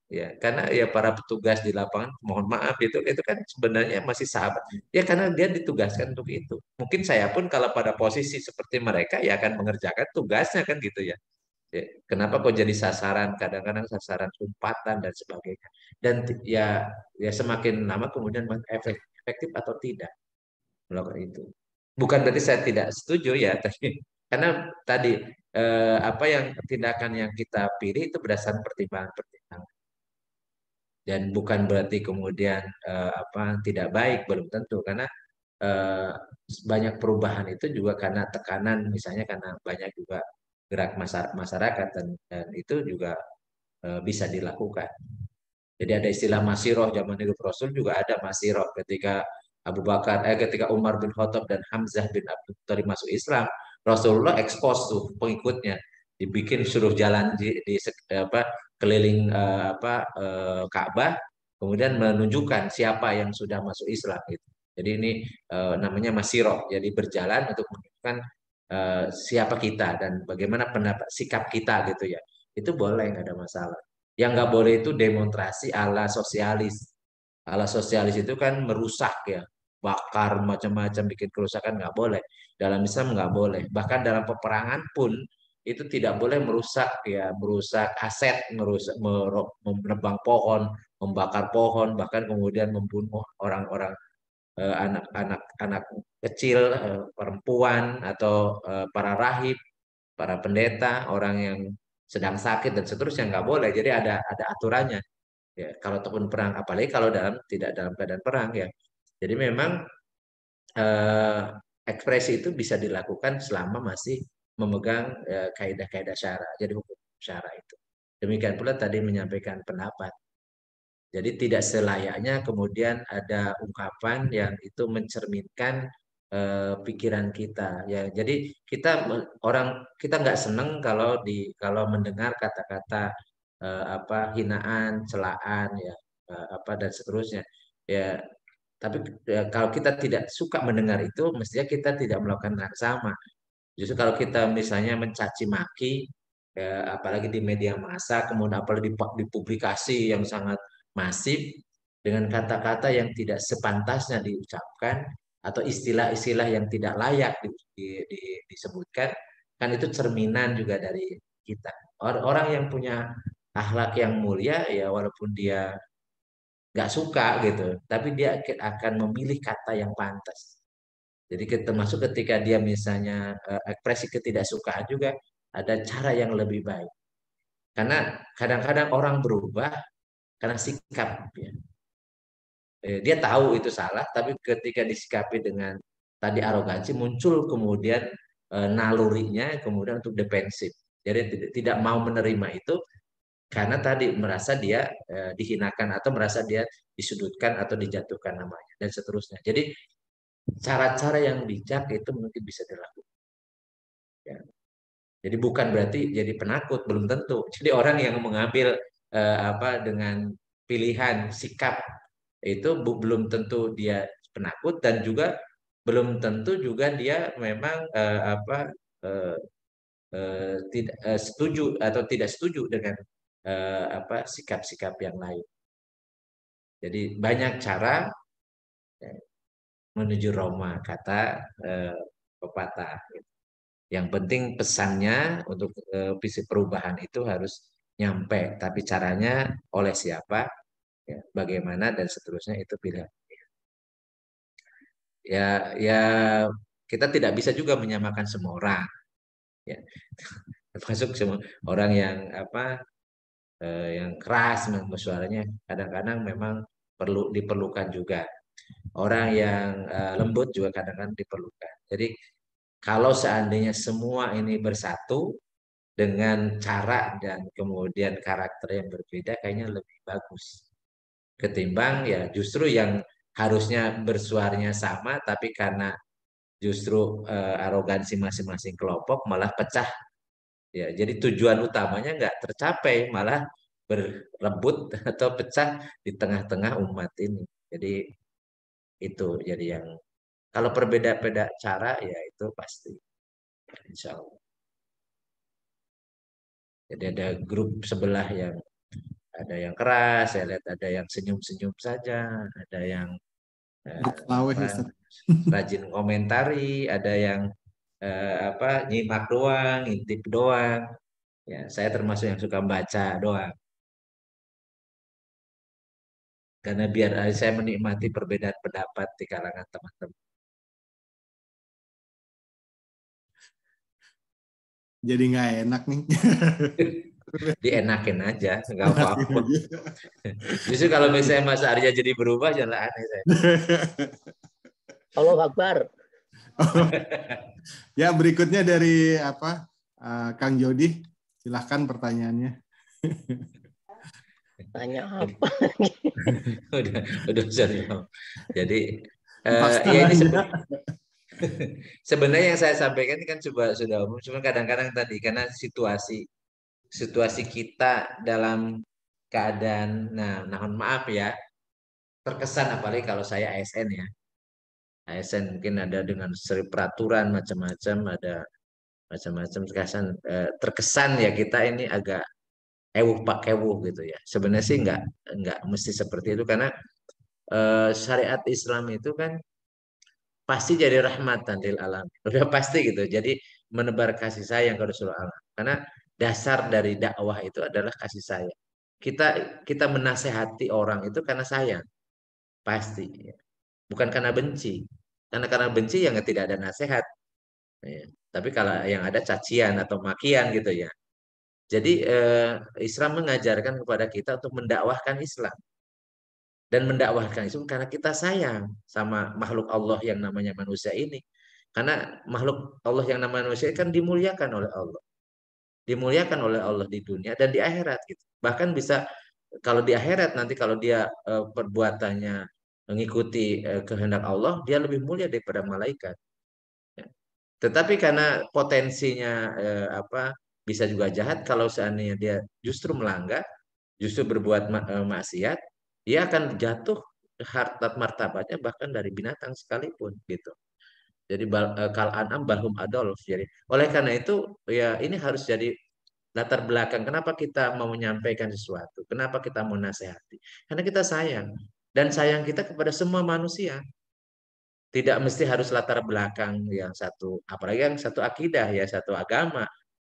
Ya, karena ya para petugas di lapangan, mohon maaf itu kan sebenarnya masih sahabat. Ya karena dia ditugaskan untuk itu. Mungkin saya pun kalau pada posisi seperti mereka ya akan mengerjakan tugasnya kan gitu ya. Ya, kenapa kok jadi sasaran? Kadang-kadang sasaran umpatan dan sebagainya. Dan ya semakin lama kemudian efektif atau tidak melakukan itu. Bukan berarti saya tidak setuju ya, tapi karena tadi apa yang tindakan yang kita pilih itu berdasarkan pertimbangan-pertimbangan. Dan bukan berarti kemudian tidak baik, belum tentu karena eh, banyak perubahan itu juga karena tekanan, misalnya karena banyak juga gerak masyarakat dan itu juga bisa dilakukan. Jadi ada istilah masiroh zaman hidup Rasul, juga ada masiroh ketika Umar bin Khattab dan Hamzah bin Abdul Thalib masuk Islam, Rasulullah ekspos tuh pengikutnya, dibikin suruh jalan keliling Ka'bah, kemudian menunjukkan siapa yang sudah masuk Islam gitu. Jadi ini namanya masiroh, jadi berjalan untuk menunjukkan siapa kita dan bagaimana pendapat sikap kita gitu ya. Itu boleh, nggak ada masalah. Yang nggak boleh itu demonstrasi ala sosialis. Ala sosialis itu kan merusak ya, bakar macam-macam, bikin kerusakan, nggak boleh. Dalam Islam nggak boleh. Bahkan dalam peperangan pun itu tidak boleh merusak aset, menebang pohon, membakar pohon, bahkan kemudian membunuh orang-orang, anak-anak kecil, perempuan atau para rahib, para pendeta, orang yang sedang sakit dan seterusnya nggak boleh. Jadi ada aturannya. Ya, kalau ataupun perang, apalagi kalau tidak dalam keadaan perang ya. Jadi memang eh, ekspresi itu bisa dilakukan selama masih memegang kaidah-kaidah syara. Jadi hukum syara itu. Demikian pula tadi menyampaikan pendapat. Jadi tidak selayaknya kemudian ada ungkapan yang itu mencerminkan pikiran kita. Ya, jadi kita nggak seneng kalau mendengar kata-kata hinaan, celaan ya dan seterusnya. Ya, tapi kalau kita tidak suka mendengar itu, mestinya kita tidak melakukan hal sama. Justru kalau kita misalnya mencaci maki, ya, apalagi di media massa, kemudian apalagi di publikasi yang sangat masif dengan kata-kata yang tidak sepantasnya diucapkan atau istilah-istilah yang tidak layak disebutkan, kan itu cerminan juga dari kita. Orang yang punya akhlak yang mulia ya walaupun dia nggak suka gitu, tapi dia akan memilih kata yang pantas. Jadi termasuk ketika dia misalnya ekspresi ketidaksukaan juga ada cara yang lebih baik. Karena kadang-kadang orang berubah karena sikap. Ya. Dia tahu itu salah, tapi ketika disikapi dengan tadi arogansi, muncul kemudian nalurinya kemudian untuk defensif. Jadi tidak mau menerima itu karena tadi merasa dia dihinakan atau merasa dia disudutkan atau dijatuhkan namanya dan seterusnya. Jadi cara-cara yang bijak itu mungkin bisa dilakukan. Ya. Jadi bukan berarti jadi penakut, belum tentu. Jadi orang yang mengambil dengan pilihan sikap itu belum tentu dia penakut dan juga belum tentu juga dia memang eh, tidak setuju atau tidak setuju dengan sikap-sikap yang lain. Jadi banyak cara ya, menuju Roma kata pepatah. Yang penting pesannya untuk visi perubahan itu harus nyampe, tapi caranya oleh siapa, ya, bagaimana dan seterusnya itu pilihan. Ya, ya kita tidak bisa juga menyamakan semua orang, ya. Termasuk semua orang yang yang keras memang suaranya, kadang-kadang memang diperlukan juga. Orang yang lembut juga kadang-kadang diperlukan. Jadi kalau seandainya semua ini bersatu dengan cara dan kemudian karakter yang berbeda, kayaknya lebih bagus. Ketimbang ya justru yang harusnya bersuaranya sama, tapi karena justru arogansi masing-masing kelompok malah pecah. Ya, jadi tujuan utamanya nggak tercapai, malah berebut atau pecah di tengah-tengah umat ini. Jadi itu jadi yang kalau berbeda-beda cara ya itu pasti, insya Allah. Jadi ada grup sebelah yang ada yang keras, saya lihat ada yang senyum-senyum saja, ada yang Grup Laweh, Ustaz. rajin komentari, ada yang nyimak doang, intip doang. Ya, saya termasuk yang suka baca doang. Karena biar saya menikmati perbedaan pendapat di kalangan teman-teman. Jadi nggak enak nih. Dienakin aja, nggak apa-apa. Justru kalau misalnya Mas Arya jadi berubah, jangan aneh saya. Allah Akbar. Ya, berikutnya dari Kang Jody, silahkan pertanyaannya. Tanya apa? udah serius. Jadi Dipaksa ya ini nanya. sebenarnya yang saya sampaikan ini kan sudah umum, cuma kadang-kadang tadi karena situasi kita dalam keadaan, nah mohon maaf ya, terkesan apalagi kalau saya ASN ya. ASN mungkin ada dengan seri peraturan macam-macam, ada macam-macam terkesan ya kita ini agak ewuh pak ewuh gitu ya. Sebenarnya sih nggak mesti seperti itu karena syariat Islam itu kan pasti jadi rahmatan lil alam. Udah pasti gitu. Jadi menebar kasih sayang ke seluruh alam. Karena dasar dari dakwah itu adalah kasih sayang. Kita menasehati orang itu karena sayang, pasti. Bukan karena benci. Karena benci yang tidak ada nasihat. Ya. Tapi kalau yang ada cacian atau makian gitu ya. Jadi Islam mengajarkan kepada kita untuk mendakwahkan Islam dan mendakwahkan Islam karena kita sayang sama makhluk Allah yang namanya manusia ini. Karena makhluk Allah yang namanya manusia kan dimuliakan oleh Allah. Dimuliakan oleh Allah di dunia dan di akhirat gitu. Bahkan bisa kalau di akhirat nanti kalau dia perbuatannya mengikuti kehendak Allah, dia lebih mulia daripada malaikat. Ya. Tetapi karena potensinya bisa juga jahat kalau seandainya dia justru melanggar, justru berbuat maksiat, dia akan jatuh harta martabatnya bahkan dari binatang sekalipun gitu. Jadi kal an'am balhum adolf. Jadi oleh karena itu ya ini harus jadi latar belakang kenapa kita mau menyampaikan sesuatu, kenapa kita mau nasihati. Karena kita sayang dan sayang kita kepada semua manusia. Tidak mesti harus latar belakang yang satu, apalagi yang satu akidah ya, satu agama.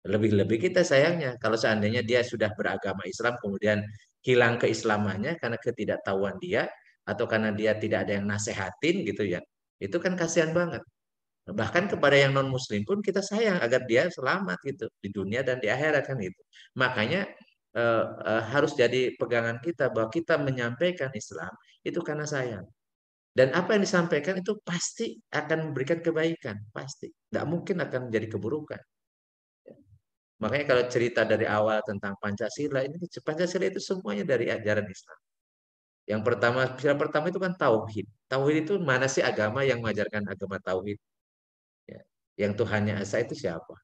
Lebih-lebih kita sayangnya kalau seandainya dia sudah beragama Islam kemudian hilang keislamannya karena ketidaktahuan dia atau karena dia tidak ada yang nasehatin gitu ya. Itu kan kasihan banget. Bahkan kepada yang non muslim pun kita sayang agar dia selamat gitu di dunia dan di akhirat kan gitu. Makanya harus jadi pegangan kita bahwa kita menyampaikan Islam itu karena sayang. Dan apa yang disampaikan itu pasti akan memberikan kebaikan, pasti. Tidak mungkin akan menjadi keburukan. Makanya kalau cerita dari awal tentang Pancasila, ini Pancasila itu semuanya dari ajaran Islam. Yang pertama, sila pertama itu kan tauhid. Tauhid itu mana sih agama yang mengajarkan agama tauhid? Ya. Yang Tuhannya Esa itu siapa?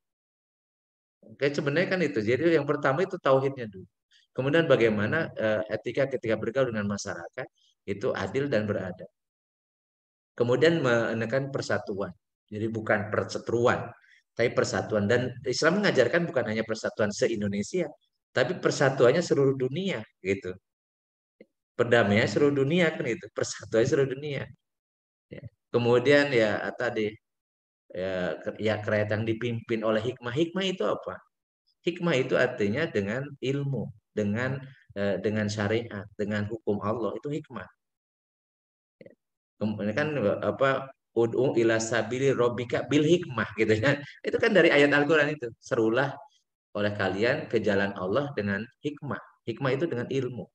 Kayak sebenarnya kan itu. Jadi yang pertama itu tauhidnya dulu. Kemudian bagaimana etika ketika bergaul dengan masyarakat itu adil dan beradab. Kemudian menekan persatuan. Jadi bukan perseteruan, tapi persatuan. Dan Islam mengajarkan bukan hanya persatuan se-Indonesia, tapi persatuannya seluruh dunia gitu. Perdamaian seluruh dunia kan itu, persatuan seluruh dunia. Ya. Kemudian ya tadi ya kerajaan yang dipimpin oleh hikmah. Hikmah itu apa? Hikmah itu artinya dengan ilmu, dengan syariat, dengan hukum Allah itu hikmah. Kemudian kan apa ud'u ila sabili rabbika bil hikmah gitu ya. Itu kan dari ayat Al-Qur'an itu. Serulah oleh kalian ke jalan Allah dengan hikmah. Hikmah itu dengan ilmu,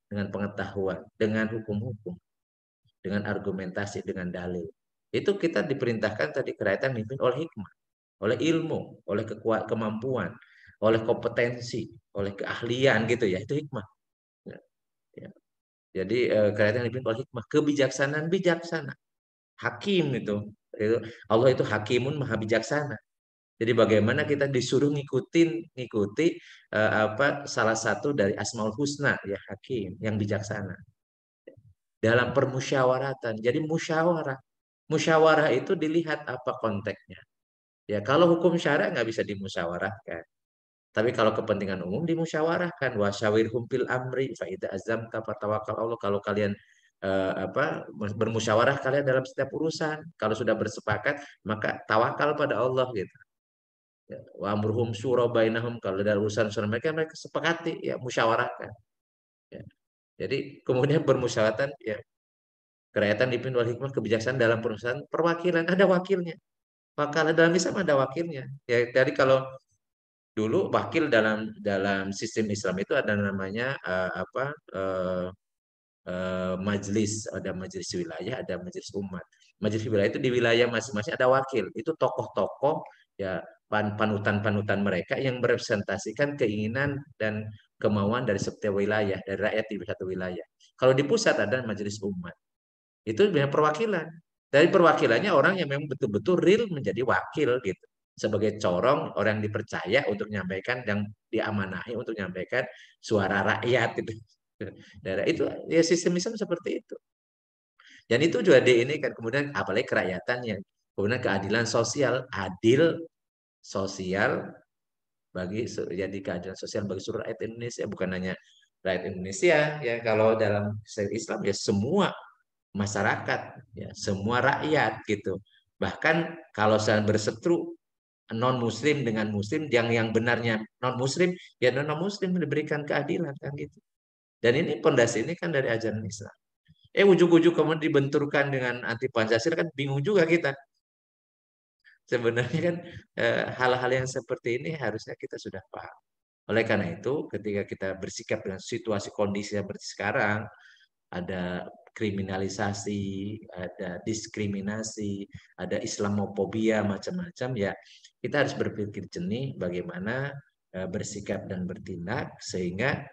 dengan pengetahuan, dengan hukum-hukum, dengan argumentasi, dengan dalil. Itu kita diperintahkan tadi kerajaan dipimpin oleh hikmah, oleh ilmu, oleh kemampuan, oleh kompetensi, oleh keahlian gitu ya. Itu hikmah. Ya, ya. Jadi kerajaan dipimpin oleh hikmah, kebijaksanaan bijaksana. Hakim itu. Allah itu hakimun maha bijaksana. Jadi bagaimana kita disuruh ngikuti apa salah satu dari Asmaul Husna ya hakim yang bijaksana dalam permusyawaratan. Jadi musyawarah. Musyawarah itu dilihat apa konteksnya. Ya kalau hukum syara nggak bisa dimusyawarahkan. Tapi kalau kepentingan umum dimusyawarahkan. Wasyawirhum fil amri fa idza azamta fatawakkal Allah. Kalau kalian apa bermusyawarah kalian dalam setiap urusan, kalau sudah bersepakat maka tawakal pada Allah gitu. Ya, wa amruhum syura bainahum, kalau dalam urusan mereka sepakati ya musyawarahkan. Ya. Jadi kemudian bermusyawaratan ya kerajaan dipimpin oleh hikmah kebijaksanaan dalam perusahaan perwakilan ada wakilnya. Wakil dalam Islam ada wakilnya. Ya jadi kalau dulu wakil dalam sistem Islam itu ada namanya apa majelis, ada majelis wilayah, ada majelis umat. Majelis wilayah itu di wilayah masing-masing ada wakil. Itu tokoh-tokoh ya panutan-panutan mereka yang merepresentasikan keinginan dan kemauan dari setiap wilayah, dari rakyat di satu wilayah. Kalau di pusat ada majelis umat. Itu punya perwakilan. Dari perwakilannya orang yang memang betul-betul real menjadi wakil gitu. Sebagai corong orang yang dipercaya untuk menyampaikan dan diamanahi untuk menyampaikan suara rakyat gitu. Daerah itu ya sistem Islam seperti itu. Dan itu juga di ini kan kemudian apalagi kerakyatan yang kemudian keadilan sosial, adil sosial bagi jadi keadilan sosial bagi seluruh rakyat Indonesia, bukan hanya rakyat Indonesia ya, kalau dalam sistem Islam ya semua masyarakat ya semua rakyat gitu. Bahkan kalau saya berseteru non muslim dengan muslim yang benarnya non muslim ya non muslim diberikan keadilan kan gitu. Dan ini pondasi ini kan dari ajaran Islam. Ujuk-ujuk kemudian dibenturkan dengan anti Pancasila kan bingung juga kita. Sebenarnya kan hal-hal yang seperti ini harusnya kita sudah paham. Oleh karena itu, ketika kita bersikap dengan situasi kondisi seperti sekarang, ada kriminalisasi, ada diskriminasi, ada Islamofobia macam-macam ya, kita harus berpikir jernih bagaimana bersikap dan bertindak sehingga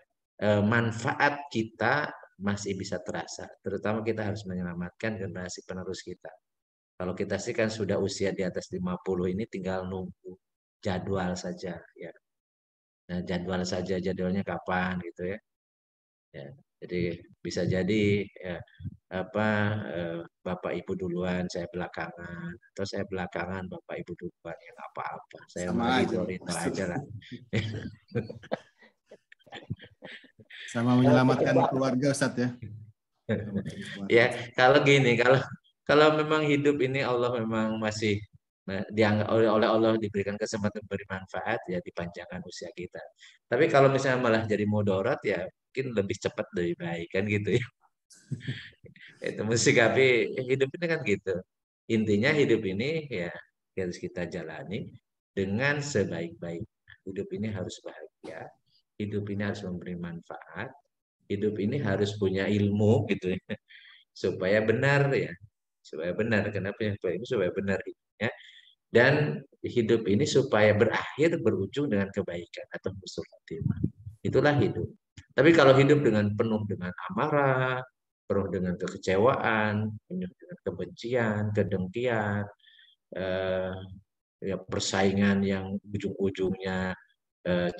manfaat kita masih bisa terasa. Terutama kita harus menyelamatkan generasi penerus kita. Kalau kita sih kan sudah usia di atas 50 ini tinggal nunggu jadwal saja ya. Nah, jadwalnya kapan gitu ya. Ya, jadi bisa jadi ya, apa Bapak Ibu duluan, saya belakangan, atau saya belakangan Bapak Ibu duluan, ya nggak apa-apa. Saya Sama mau aja. itu aja lah. Sama menyelamatkan keluarga Ustadz ya. Ya, kalau gini, kalau memang hidup ini Allah memang masih dianggap oleh Allah diberikan kesempatan beri manfaat ya dipanjangkan usia kita. Tapi kalau misalnya malah jadi mudarat ya mungkin lebih cepat lebih baik kan gitu ya. Itu mesti tapi hidup ini kan gitu. Intinya hidup ini ya harus kita jalani dengan sebaik-baik. Hidup ini harus bahagia. Hidup ini harus memberi manfaat. Hidup ini harus punya ilmu gitu ya. supaya benar ya, supaya benar. Kenapa ya? Supaya benar hidupnya, dan hidup ini supaya berakhir berujung dengan kebaikan atau husnul khotimah. Itulah hidup. Tapi kalau hidup dengan penuh dengan amarah, penuh dengan kekecewaan, penuh dengan kebencian, kedengkian, ya persaingan yang ujung-ujungnya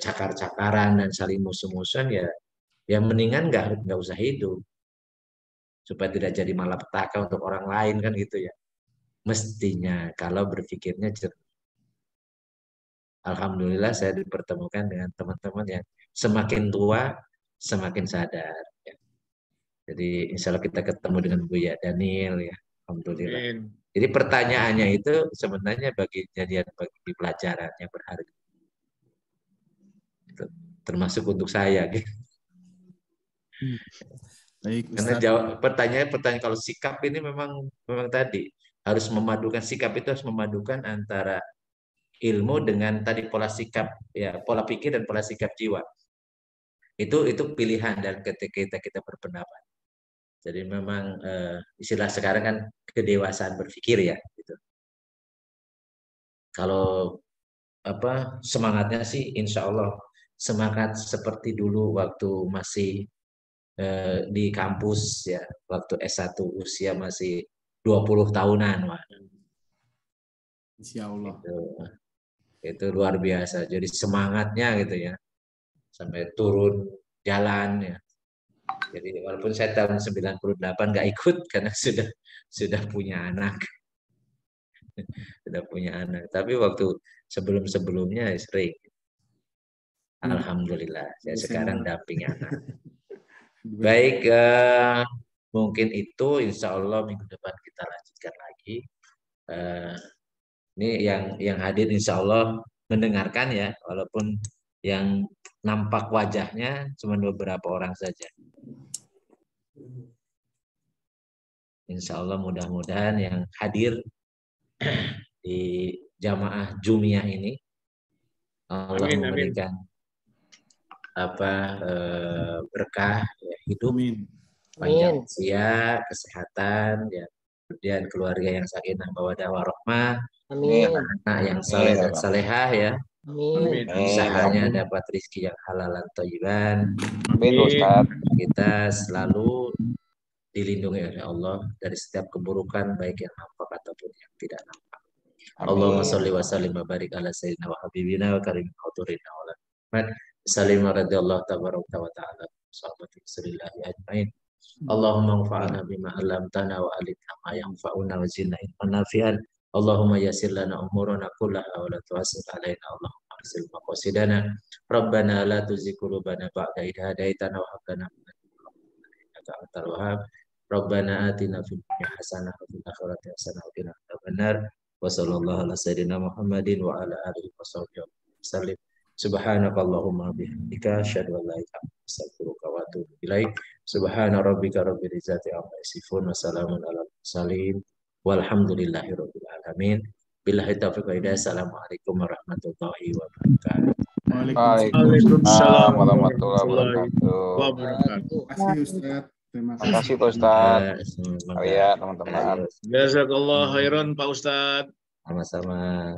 cakar-cakaran dan saling musuh-musuhan, ya yang mendingan nggak usah hidup supaya tidak jadi malapetaka untuk orang lain kan gitu ya. Mestinya kalau berpikirnya jernih. Alhamdulillah saya dipertemukan dengan teman-teman yang semakin tua semakin sadar. Ya. Jadi insya Allah kita ketemu dengan Buya Daniel ya. Alhamdulillah. Amin. Jadi pertanyaannya itu sebenarnya bagi pelajaran yang berharga. Termasuk untuk saya gitu. Baik, Karena Ustadz. pertanyaan kalau sikap ini memang tadi harus memadukan, sikap itu harus memadukan antara ilmu dengan tadi pola sikap ya, pola pikir dan pola sikap jiwa. Itu pilihan dan ketika kita berpendapat. Jadi memang istilah sekarang kan kedewasaan berpikir ya gitu. Kalau semangatnya sih insya Allah semangat seperti dulu waktu masih di kampus ya, waktu S1 usia masih 20 tahunan. Wah. Insya Allah. Itu luar biasa. Jadi semangatnya gitu ya. Sampai turun jalan ya. Jadi walaupun saya tahun 98 nggak ikut karena sudah punya anak. Sudah punya anak. Tapi waktu sebelum-sebelumnya sering. Alhamdulillah. Saya sekarang dampingi anak. Baik, mungkin itu insya Allah minggu depan kita lanjutkan lagi. Ini yang hadir insya Allah mendengarkan ya, walaupun yang nampak wajahnya cuma beberapa orang saja. Insya Allah mudah-mudahan yang hadir di jamaah Jumiyah ini Allah memberikan berkah ya, hidup, panjang usia, kesehatan, ya, kemudian keluarga yang sakinah mawaddah warahmah, anak yang saleh dan salehah ya. Amin. Usahanya dapat rezeki yang halal dan thayyiban. Amin Ustaz. Kita selalu dilindungi oleh Allah dari setiap keburukan baik yang nampak ataupun yang tidak nampak. Allahumma sholli wa sallim wa barik ala sayyidina wa habibina wa karim qaturina wa Muhammad sallim radhiyallahu tabaraka wa ta'ala sahabati sallallahu ajmain. Allahumma anfa'na bima 'allamtana wa alimna ma yanfa'una wa zidna ilman nafi'an. Allahumma yassir lana umurana kullaha wa la tu'assir alaina. Allahumma arsil maqasidana. Rabbana la tuzigh qulubana ba'da idh hadaitana wa hab lana min ladunka innaka antal wahhab. Rabbana atina fid dunya hasanah wa fil akhirati hasanah wa qina adzabannar. Wa sallallahu ala sayyidina Muhammadin wa ala alihi washabbihi wasallam. Subhanakallahumma bihamdika asyhadu an la ilaha illa anta astaghfiruka wa atubu ilaik. Subhana rabbika rabbil izzati amma yasifun wa salamun alal mursalin walhamdulillahi rabbil alamin. Billahi taufiq wa hidayah. Assalamualaikum warahmatullahi wabarakatuh. Waalaikumsalam warahmatullahi wabarakatuh. Terima kasih Ustaz. Terima kasih Pak Ustaz. Oh ya teman-teman. Jazakallah khairan Pak Ustaz. Sama-sama.